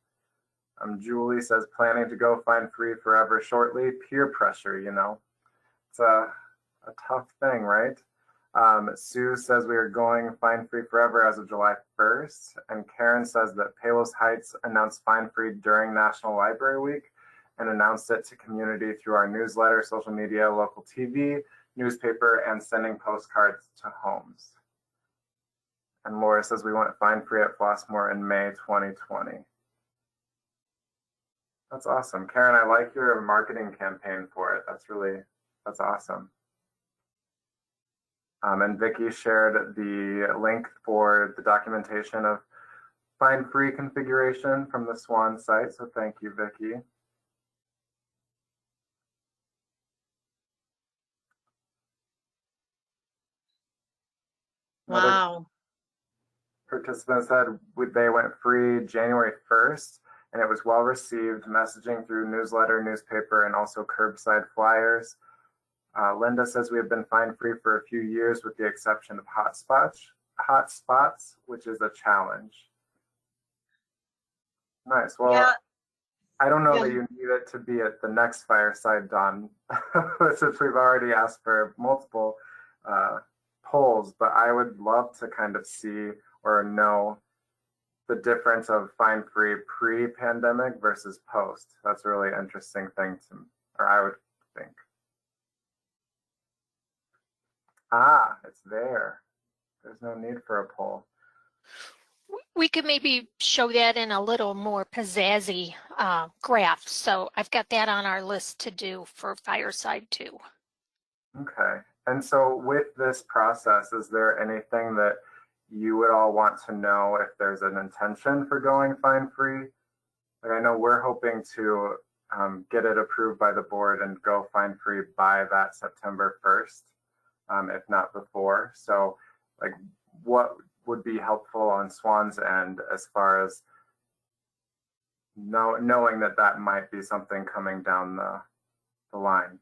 Julie says, planning to go fine free forever shortly. Peer pressure, you know. It's a tough thing, right? Sue says we are going fine free forever as of July 1st. And Karen says that Palos Heights announced fine free during National Library Week and announced it to community through our newsletter, social media, local TV, newspaper, and sending postcards to homes. And Laura says we went fine free at Flossmoor in May 2020. That's awesome. Karen, I like your marketing campaign for it. That's awesome. And Vicki shared the link for the documentation of fine free configuration from the Swan site. So thank you, Vicki. Wow. Participants said they went free January 1st, and it was well received, messaging through newsletter, newspaper, and also curbside flyers. Linda says we have been fine-free for a few years with the exception of hotspots, which is a challenge. Nice. Well, yeah. I don't know that you need it to be at the next fireside, Dawn, since we've already asked for multiple polls, but I would love to kind of see or know the difference of fine-free pre-pandemic versus post. That's a really interesting thing to, or I would think. Ah, it's there. There's no need for a poll. We could maybe show that in a little more pizzazzy graph. So I've got that on our list to do for Fireside too. Okay. And so with this process, is there anything that you would all want to know if there's an intention for going fine-free? Like, I know we're hoping to get it approved by the board and go fine-free by that September 1st, if not before. So like, what would be helpful on Swan's end as far as knowing that that might be something coming down the line?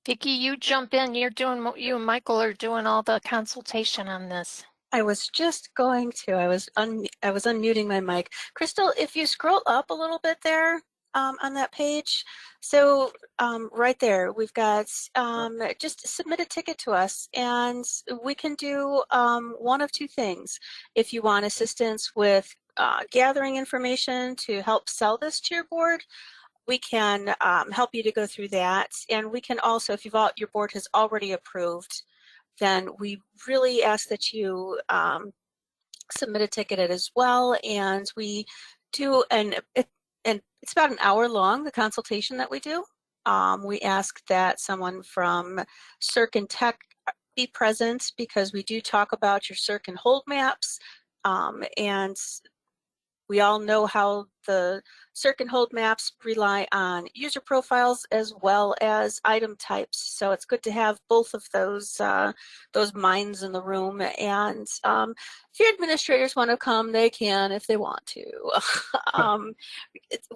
Vicki, you jump in. You and Michael are doing all the consultation on this. I was just going to. I was unmuting my mic. Crystal, if you scroll up a little bit there on that page, so right there we've got just submit a ticket to us, and we can do one of two things. If you want assistance with gathering information to help sell this to your board, we can help you to go through that, and we can also, if your board has already approved, then we really ask that you submit a ticket as well, and we do, and it's about an hour long, the consultation that we do. We ask that someone from Circ and Tech be present because we do talk about your Circ and hold maps, and we all know how the Circ and hold maps rely on user profiles as well as item types. So it's good to have both of those minds in the room. And if your administrators want to come, they can if they want to.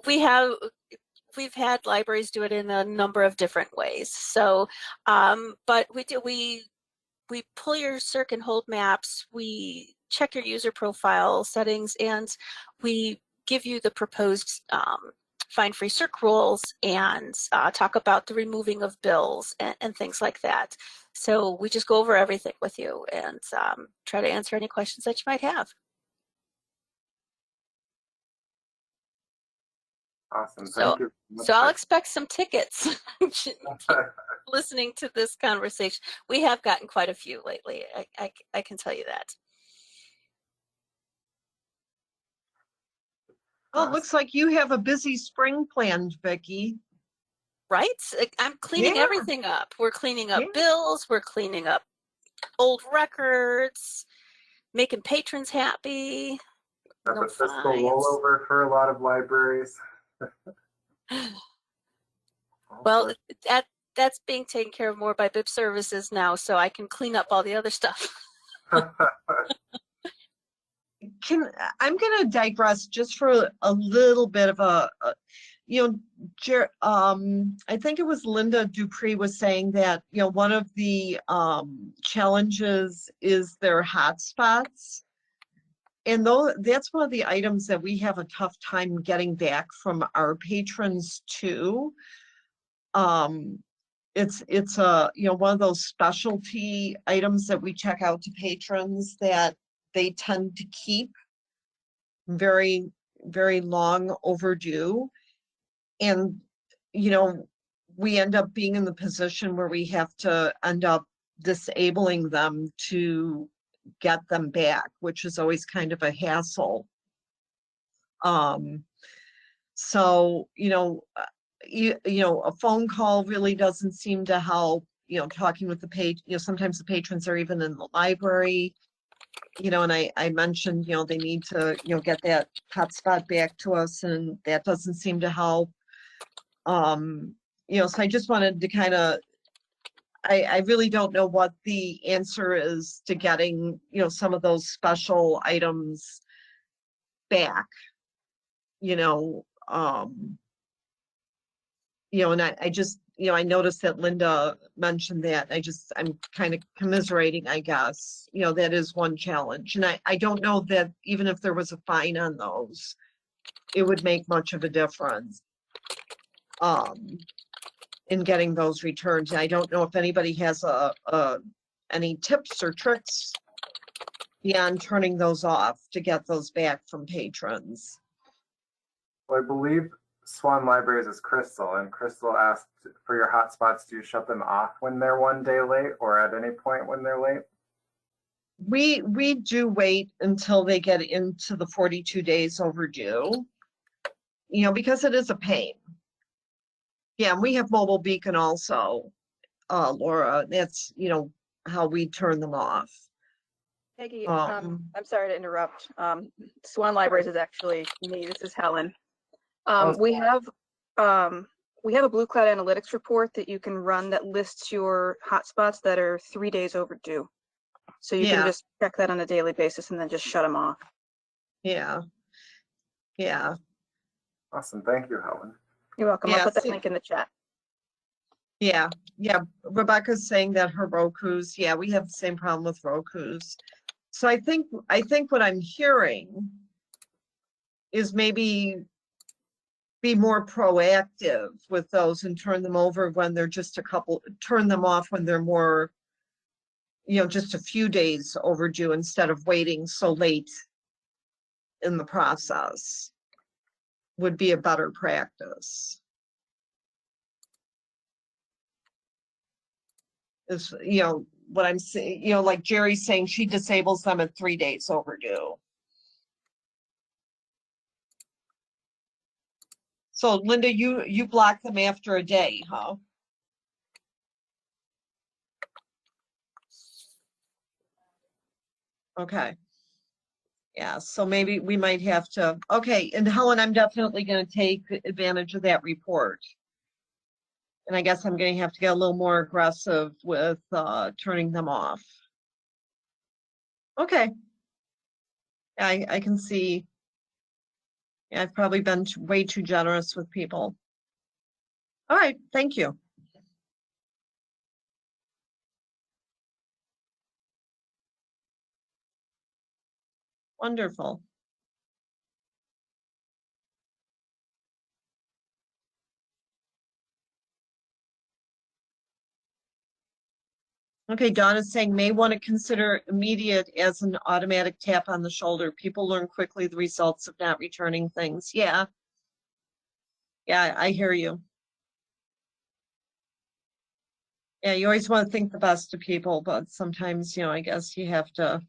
We've had libraries do it in a number of different ways. So, but we pull your Circ and hold maps, we check your user profile settings, and we give you the proposed fine-free Circ rules and talk about the removing of bills and things like that. So we just go over everything with you and try to answer any questions that you might have. Awesome. Thank you. So I'll expect some tickets listening to this conversation. We have gotten quite a few lately. I can tell you that. Well, it looks like you have a busy spring planned, Vicki. Right? I'm cleaning everything up. We're cleaning up bills. We're cleaning up old records, making patrons happy. That's a fiscal rollover for a lot of libraries. Well, that's being taken care of more by BIP services now, so I can clean up all the other stuff. I'm going to digress just for a little bit of I think it was Linda Dupree was saying that, one of the challenges is their hotspots. And that's one of the items that we have a tough time getting back from our patrons too. It's one of those specialty items that we check out to patrons that they tend to keep very, very long overdue. And, we end up being in the position where we have to end up disabling them to get them back, which is always kind of a hassle. So, a phone call really doesn't seem to help, talking with the page, sometimes the patrons are even in the library, and I mentioned, they need to, get that hotspot back to us, and that doesn't seem to help. So I just wanted to kind of, I really don't know what the answer is to getting, some of those special items back, and I just, I noticed that Linda mentioned that. I'm kind of commiserating, I guess. That is one challenge. And I don't know that even if there was a fine on those, it would make much of a difference in getting those returns. I don't know if anybody has any tips or tricks beyond turning those off to get those back from patrons. Well, I believe Swan Libraries is Crystal, and Crystal asked for your hotspots. Do you shut them off when they're 1 day late, or at any point when they're late? We do wait until they get into the 42 days overdue, because it is a pain. Yeah, and we have Mobile Beacon also, Laura. That's, how we turn them off. Peggy, I'm sorry to interrupt. Swan Libraries is actually me. This is Helen. We have a Blue Cloud Analytics report that you can run that lists your hotspots that are 3 days overdue. So you can just check that on a daily basis and then just shut them off. Yeah. Yeah. Awesome. Thank you, Helen. You're welcome. I'll put that link in the chat. Yeah. Yeah. Rebecca's saying that her Roku's, we have the same problem with Roku's. So I think what I'm hearing is maybe be more proactive with those and turn them over when they're just turn them off when they're more, just a few days overdue instead of waiting so late in the process would be a better practice. Is, what I'm saying, like Jerry's saying, she disables them at 3 days overdue. So Linda, you block them after a day, huh? Okay. Yeah, so maybe we might have to, okay, and Helen, I'm definitely going to take advantage of that report. And I guess I'm going to have to get a little more aggressive with turning them off. Okay. I can see. Yeah, I've probably been way too generous with people. All right, thank you. Wonderful. Okay, Dawn is saying may want to consider immediate as an automatic tap on the shoulder. People learn quickly the results of not returning things. Yeah. Yeah, I hear you. Yeah, you always want to think the best of people, but sometimes, I guess you have to.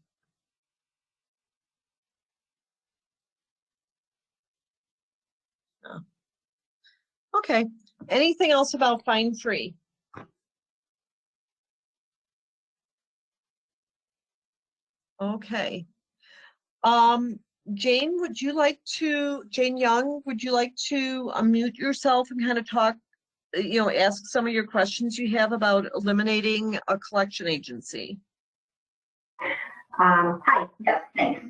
Yeah. Okay. Anything else about fine free? Okay. Jane Young, would you like to unmute yourself and kind of talk, ask some of your questions you have about eliminating a collection agency? Hi, yes, thanks.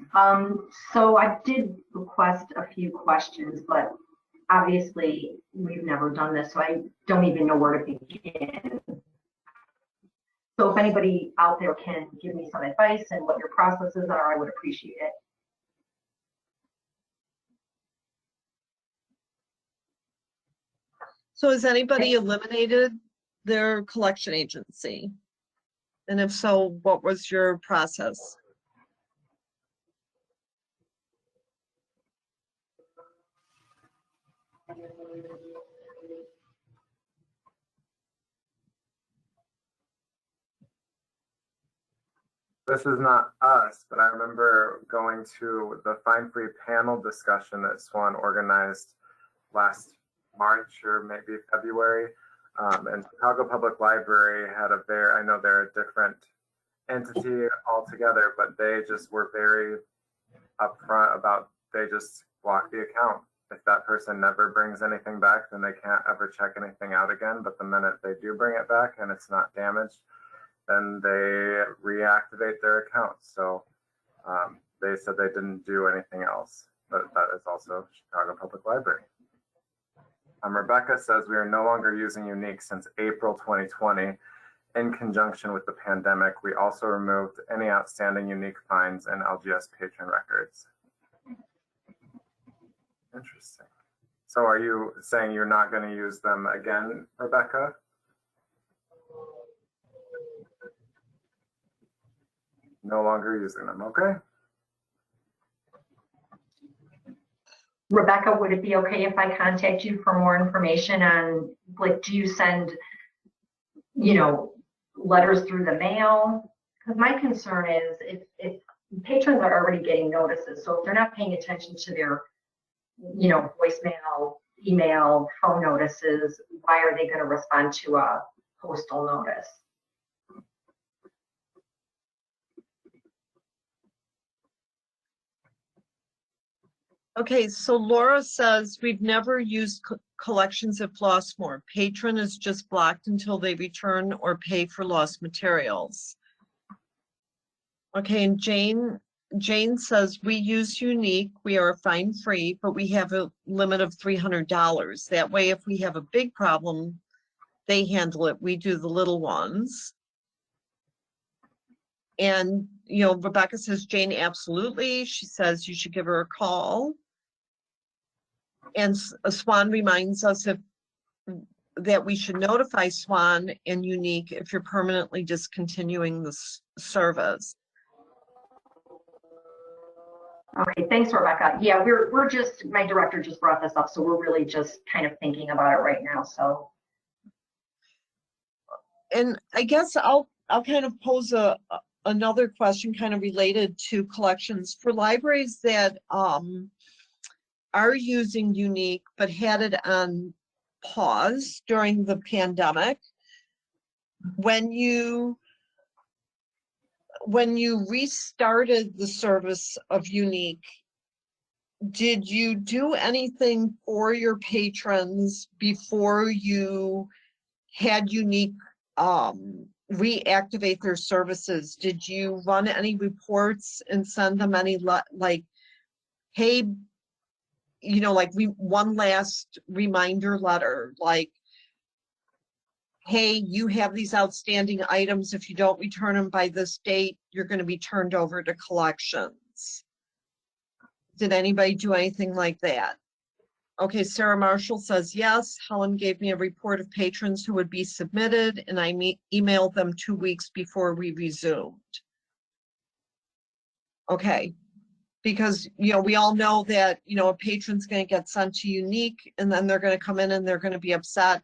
So I did request a few questions, but obviously we've never done this, so I don't even know where to begin. So if anybody out there can give me some advice and what your processes are, I would appreciate it. So has anybody eliminated their collection agency? And if so, what was your process? This is not us, but I remember going to the Fine Free panel discussion that Swan organized last March or maybe February. And Chicago Public Library had I know they're a different entity altogether, but they just were very upfront about, they just block the account. If that person never brings anything back, then they can't ever check anything out again. But the minute they do bring it back and it's not damaged, then they reactivate their account. So they said they didn't do anything else, but that is also Chicago Public Library. Rebecca says we are no longer using Unique since April 2020. In conjunction with the pandemic, we also removed any outstanding Unique fines and LGS patron records. Interesting. So are you saying you're not going to use them again, Rebecca? No longer using them, okay. Rebecca, would it be okay if I contact you for more information on, like, do you send, you know, letters through the mail? Because my concern is if patrons are already getting notices, so if they're not paying attention to their, you know, voicemail, email, phone notices, why are they going to respond to a postal notice? Okay, so Laura says we've never used collections if lost more. Patron is just blocked until they return or pay for lost materials. Okay, and Jane says we use Unique. We are fine free, but we have a limit of $300. That way, if we have a big problem, they handle it. We do the little ones. And, you know, Rebecca says, Jane, absolutely. She says you should give her a call. And Swan reminds us that we should notify Swan and Unique if you're permanently discontinuing the service. Okay, thanks, Rebecca. Yeah, we're just, my director just brought this up, so we're really just kind of thinking about it right now. So, and I guess I'll kind of pose another question kind of related to collections for libraries that are using Unique but had it on pause during the pandemic. When you restarted the service of Unique, did you do anything for your patrons before you had Unique reactivate their services? Did you run any reports and send them any like, hey, you know, like one last reminder letter, like, hey, you have these outstanding items. If you don't return them by this date, you're going to be turned over to collections. Did anybody do anything like that? Okay, Sarah Marshall says yes. Helen gave me a report of patrons who would be submitted, and I emailed them 2 weeks before we resumed. Okay, because, you know, we all know that, you know, a patron's going to get sent to Unique, and then they're going to come in and they're going to be upset.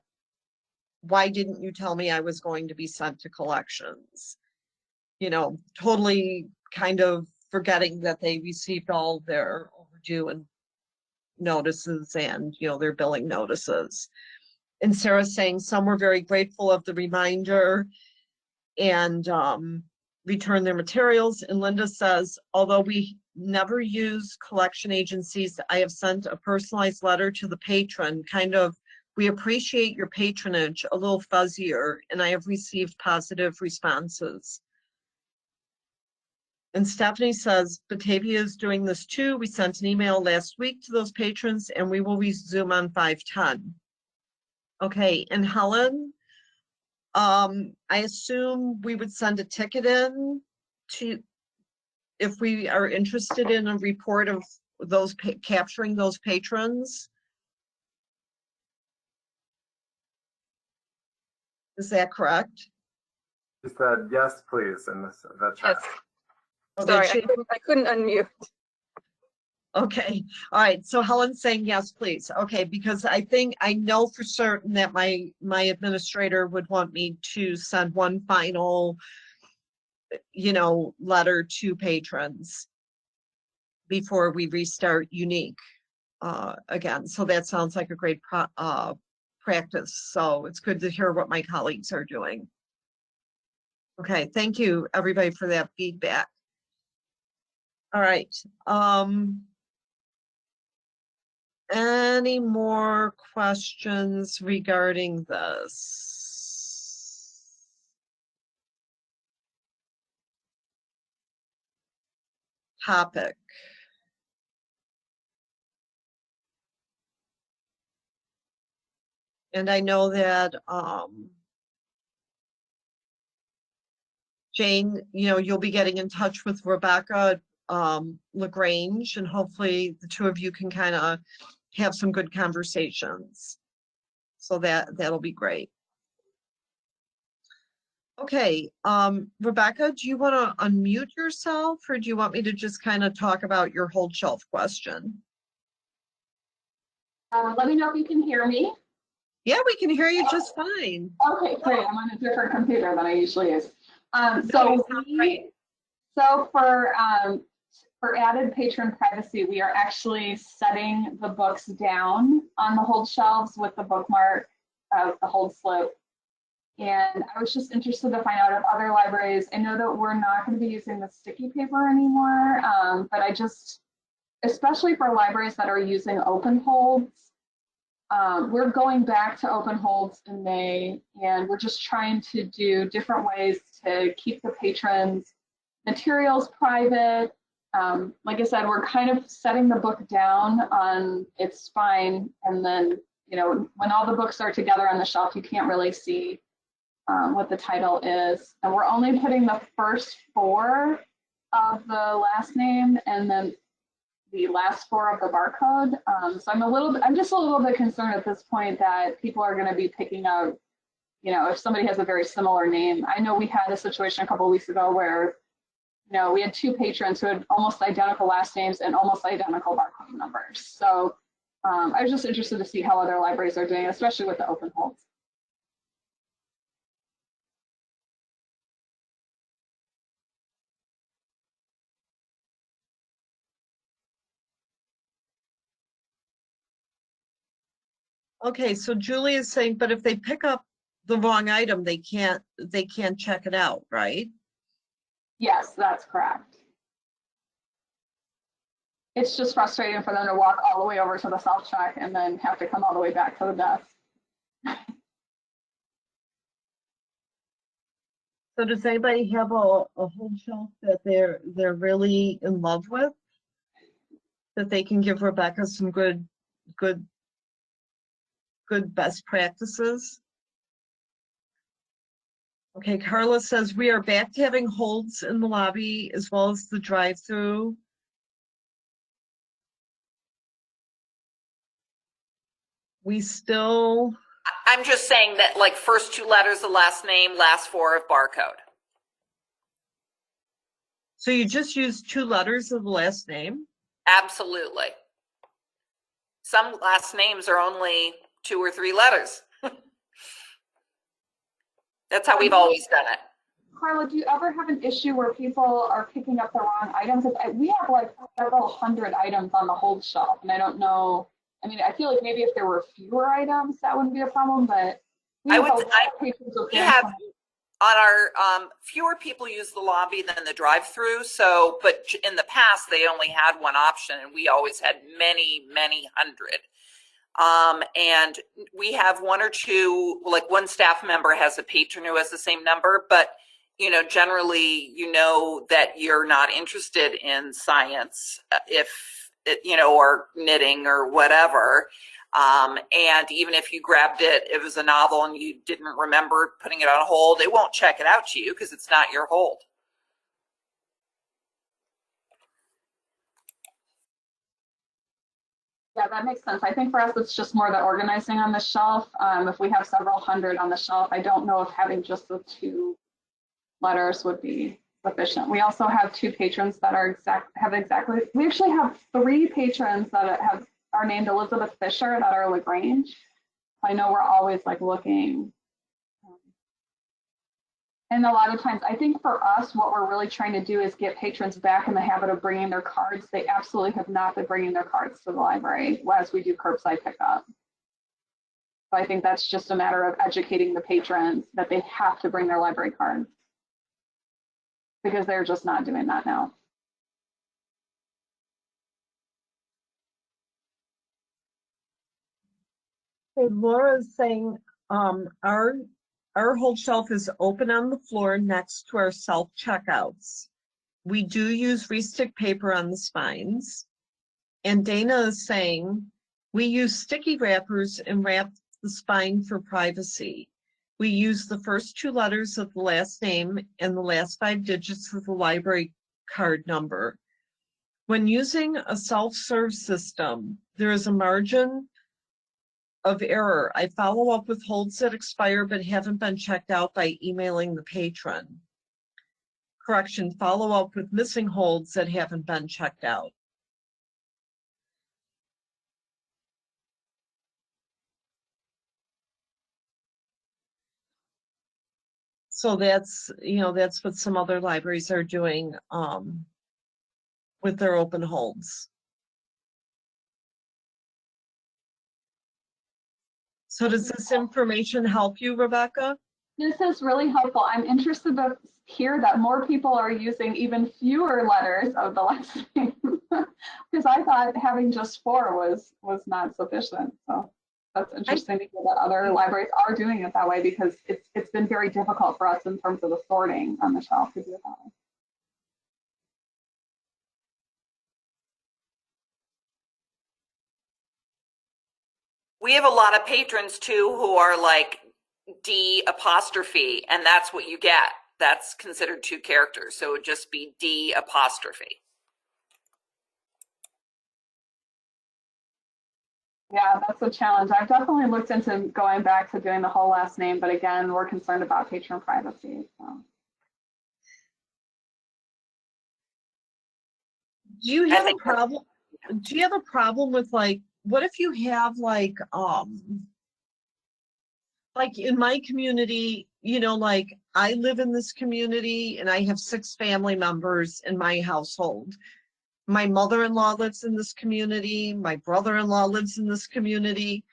Why didn't you tell me I was going to be sent to collections? You know, totally kind of forgetting that they received all their overdue and notices and, you know, their billing notices. And Sarah's saying some were very grateful of the reminder and return their materials. And Linda says, although we never use collection agencies, I have sent a personalized letter to the patron, kind of, we appreciate your patronage, a little fuzzier, and I have received positive responses. And Stephanie says, Batavia is doing this too. We sent an email last week to those patrons and we will resume on 5/10. Okay, and Helen, I assume we would send a ticket in to, if we are interested in a report of those capturing those patrons. Is that correct? She said, yes, please, in the chat. Yes. Oh, Sorry, she, I couldn't unmute. okay, all right, so Helen's saying yes, please. Okay, because I know for certain that my administrator would want me to send one final, you know, letter to patrons before we restart Unique again. So that sounds like a great practice. So it's good to hear what my colleagues are doing. Okay, thank you everybody for that feedback. All right. Any more questions regarding this topic? And I know that Jane, you'll be getting in touch with Rebecca LaGrange, and hopefully the two of you can kind of have some good conversations. So that'll be great. Okay, Rebecca, do you want to unmute yourself, or do you want me to just kind of talk about your hold shelf question? Let me know if you can hear me. Yeah, we can hear you just fine. Okay, great. I'm on a different computer than I usually use. For added patron privacy, we are actually setting the books down on the hold shelves with the bookmark of the hold slip. And I was just interested to find out if other libraries, I know that we're not going to be using the sticky paper anymore, but especially for libraries that are using open holds, we're going back to open holds in May, and we're just trying to do different ways to keep the patrons' materials private. Like I said, we're kind of setting the book down on its spine, and then, when all the books are together on the shelf, you can't really see what the title is. And we're only putting the first 4 of the last name and then the last 4 of the barcode. So I'm just a little bit concerned at this point that people are going to be picking up, if somebody has a very similar name. I know we had a situation a couple of weeks ago where, we had 2 patrons who had almost identical last names and almost identical barcode numbers. So I was just interested to see how other libraries are doing, especially with the open holds. Okay, so Julie is saying, but if they pick up the wrong item, they can't check it out, right? Yes, that's correct. It's just frustrating for them to walk all the way over to the self-check and then have to come all the way back to the desk. So does anybody have a hold shelf that they're really in love with, that they can give Rebecca some good best practices? Okay, Carla says we are back to having holds in the lobby as well as the drive-through. I'm just saying that, like, first 2 letters of last name, last 4 of barcode. So you just use 2 letters of the last name? Absolutely. Some last names are only 2 or 3 letters. That's how we've always done it. Carla, do you ever have an issue where people are picking up the wrong items? We have like several hundred items on the hold shelf, and I don't know. I mean, I feel like maybe if there were fewer items, that wouldn't be a problem, but we have on our fewer people use the lobby than the drive-through. So, but in the past, they only had one option, and we always had many, many hundred. And we have 1 or 2, like one staff member has a patron who has the same number, but generally, that you're not interested in science, or knitting or whatever. And even if you grabbed it was a novel and you didn't remember putting it on hold, it won't check it out to you because it's not your hold. Yeah, that makes sense. I think for us, it's just more the organizing on the shelf. If we have several hundred on the shelf, I don't know if having just the 2 letters would be sufficient. We also have 2 patrons that we actually have 3 patrons that are named Elizabeth Fisher that are LaGrange. I know we're always like looking. And a lot of times, I think for us, what we're really trying to do is get patrons back in the habit of bringing their cards. They absolutely have not been bringing their cards to the library as we do curbside pickup. So I think that's just a matter of educating the patrons that they have to bring their library cards, because they're just not doing that now. Hey, Laura's saying our hold shelf is open on the floor next to our self-checkouts. We do use re-stick paper on the spines. And Dana is saying we use sticky wrappers and wrap the spine for privacy. We use the first 2 letters of the last name and the last 5 digits of the library card number. When using a self-serve system, there is a margin of error. I follow up with holds that expire but haven't been checked out by emailing the patron. Correction, follow up with missing holds that haven't been checked out. So that's, that's what some other libraries are doing with their open holds. So does this information help you, Rebecca? This is really helpful. I'm interested to hear that more people are using even fewer letters of the last name, because I thought having just 4 was not sufficient. So that's interesting to hear that other libraries are doing it that way, because it's been very difficult for us in terms of the sorting on the shelf to do it that way. We have a lot of patrons too who are like D apostrophe, and that's what you get. That's considered 2 characters, so it would just be D apostrophe. Yeah, that's a challenge. I've definitely looked into going back to doing the whole last name, but again, we're concerned about patron privacy. So. Do you have a problem? Do you have a problem with, like, what if you have like in my community, like I live in this community and I have 6 family members in my household. My mother-in-law lives in this community. My brother-in-law lives in this community.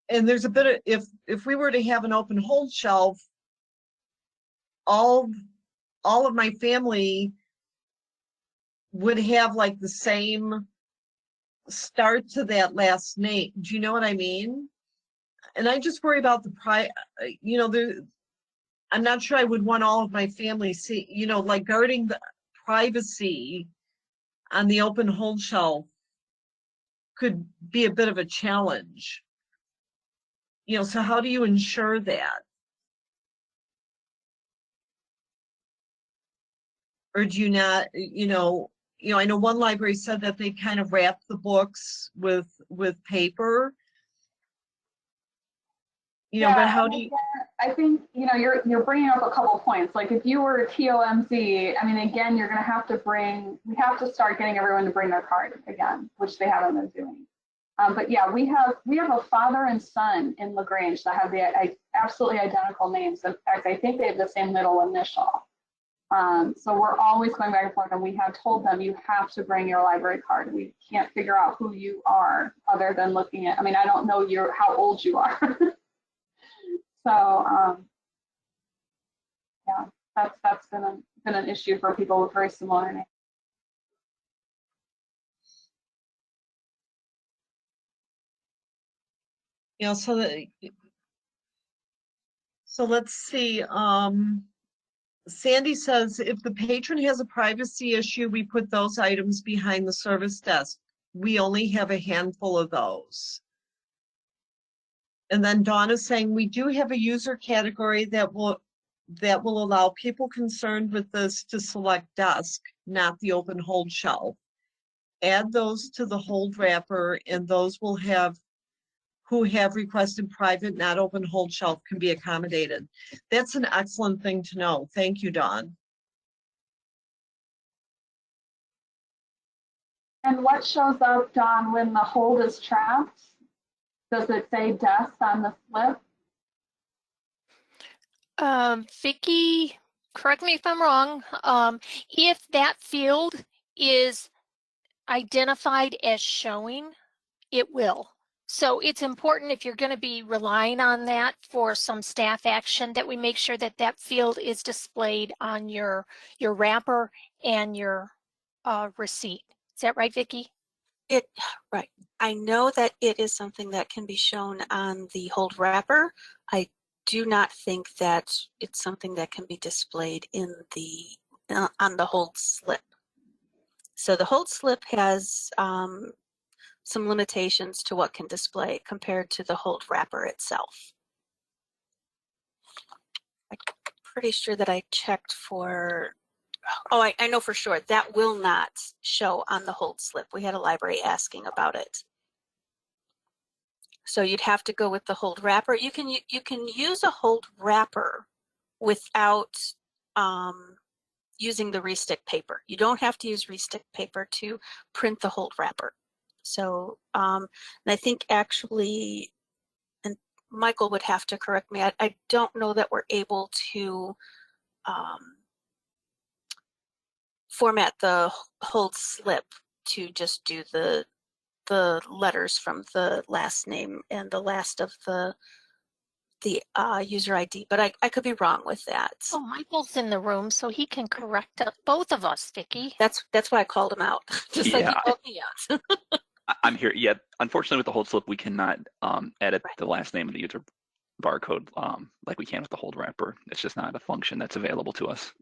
And there's a bit of, if we were to have an open hold shelf, all of my family would have like the same start to that last name. Do you know what I mean? And I just worry about the I'm not sure I would want all of my family see, like guarding the privacy on the open hold shelf could be a bit of a challenge. So how do you ensure that? Or do you not, I know one library said that they kind of wrap the books with paper. But how do you? I think you're bringing up a couple points. Like if you were TOMZ, I mean, again, you're going to have to we have to start getting everyone to bring their card again, which they haven't been doing. But yeah, we have a father and son in LaGrange that have the absolutely identical names. In fact, I think they have the same middle initial. So we're always going back and forth, and we have told them you have to bring your library card. We can't figure out who you are other than looking at. I mean, I don't know how old you are. So yeah, that's been an issue for people with very similar names. So let's see. Sandy says, if the patron has a privacy issue, we put those items behind the service desk. We only have a handful of those. And then Dawn is saying, we do have a user category that will allow people concerned with this to select desk, not the open hold shelf. Add those to the hold wrapper, and those who have requested private, not open hold shelf can be accommodated. That's an excellent thing to know. Thank you, Dawn. And what shows up, Dawn, when the hold is trapped? Does it say desk on the slip? Vicki, correct me if I'm wrong. If that field is identified as showing, it will. So it's important, if you're going to be relying on that for some staff action, that we make sure that that field is displayed on your wrapper and your receipt. Is that right, Vicki? Right. I know that it is something that can be shown on the hold wrapper. I do not think that it's something that can be displayed in on the hold slip. So the hold slip has some limitations to what can display compared to the hold wrapper itself. I'm pretty sure that I checked for, oh, I know for sure that will not show on the hold slip. We had a library asking about it. So you'd have to go with the hold wrapper. You can use a hold wrapper without using the restick paper. You don't have to use restick paper to print the hold wrapper. So, and I think actually, and Michael would have to correct me, I don't know that we're able to format the hold slip to just do the letters from the last name and the last of the user ID, but I could be wrong with that. Oh, Michael's in the room, so he can correct both of us, Vicki. That's why I called him out, just like he called me out. I'm here. Yeah, unfortunately with the hold slip, we cannot edit the last name of the user barcode like we can with the hold wrapper. It's just not a function that's available to us.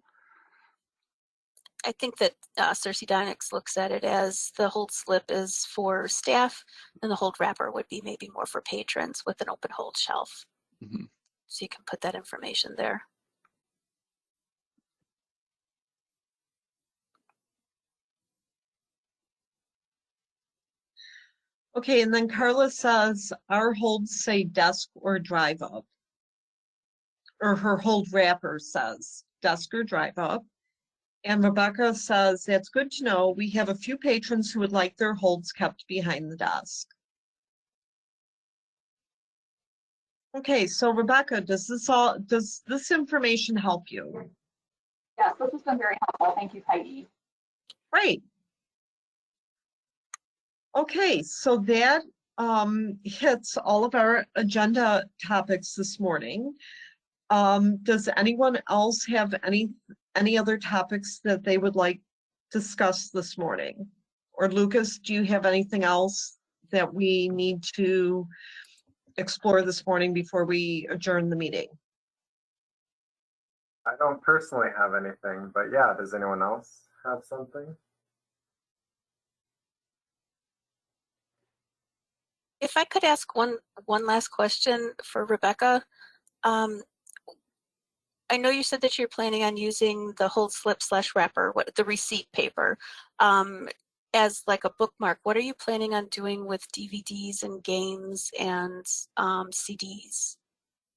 I think that Cersei Dynex looks at it as the hold slip is for staff, and the hold wrapper would be maybe more for patrons with an open hold shelf. Mm-hmm. So you can put that information there. Okay, and then Carla says our holds say desk or drive up. Or her hold wrapper says desk or drive up. And Rebecca says, that's good to know. We have a few patrons who would like their holds kept behind the desk. Okay, so Rebecca, does this information help you? Yes, this has been very helpful. Thank you, Peggy. Great. Okay, so that hits all of our agenda topics this morning. Does anyone else have any other topics that they would like discussed this morning? Or Lucas, do you have anything else that we need to explore this morning before we adjourn the meeting? I don't personally have anything, but yeah, does anyone else have something? If I could ask one last question for Rebecca. I know you said that you're planning on using the hold slip / wrapper, the receipt paper, as like a bookmark. What are you planning on doing with DVDs and games and CDs,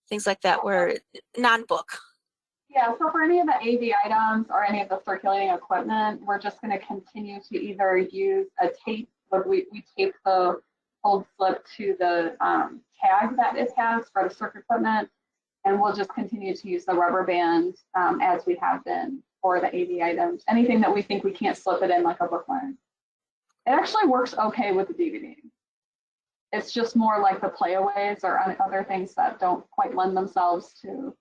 things like that, where non-book? Yeah, so for any of the AV items or any of the circulating equipment, we're just going to continue to either use a tape, like we tape the hold slip to the tag that it has for the circuit equipment, and we'll just continue to use the rubber band as we have been for the AV items. Anything that we think we can't slip it in like a bookmark. It actually works okay with the DVD. It's just more like the playaways or other things that don't quite lend themselves to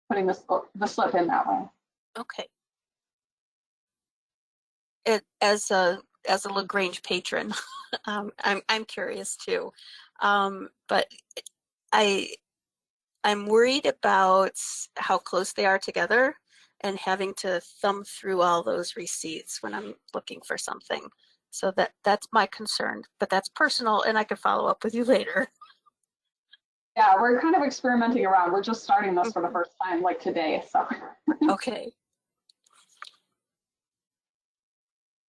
putting the slip in that way. Okay. As a LaGrange patron, I'm curious too, but I'm worried about how close they are together and having to thumb through all those receipts when I'm looking for something. So that's my concern, but that's personal, and I can follow up with you later. Yeah, we're kind of experimenting around. We're just starting this for the first time, like today. So. Okay.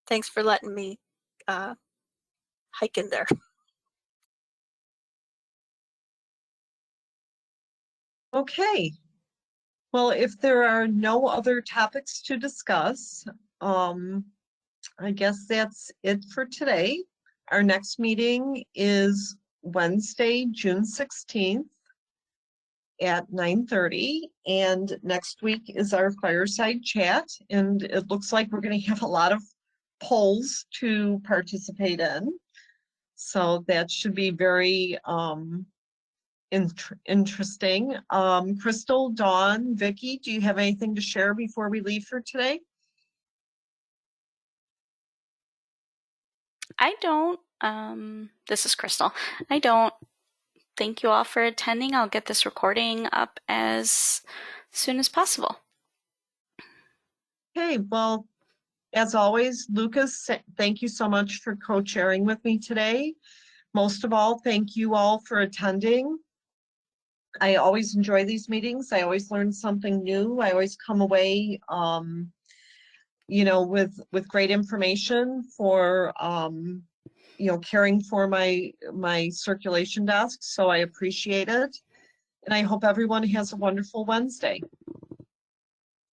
Thanks for letting me hike in there. Okay. Well, if there are no other topics to discuss, I guess that's it for today. Our next meeting is Wednesday, June 16th at 9:30, and next week is our fireside chat, and it looks like we're going to have a lot of polls to participate in. So that should be very interesting. Crystal, Dawn, Vicki, do you have anything to share before we leave for today? I don't. This is Crystal. I don't. Thank you all for attending. I'll get this recording up as soon as possible. Okay, well, as always, Lucas, thank you so much for co-chairing with me today. most of all, thank you all for attending. I always enjoy these meetings. I always learn something new. I always come away, you know, with great information for, you know, caring for my circulation desk. So I appreciate it. And I hope everyone has a wonderful Wednesday.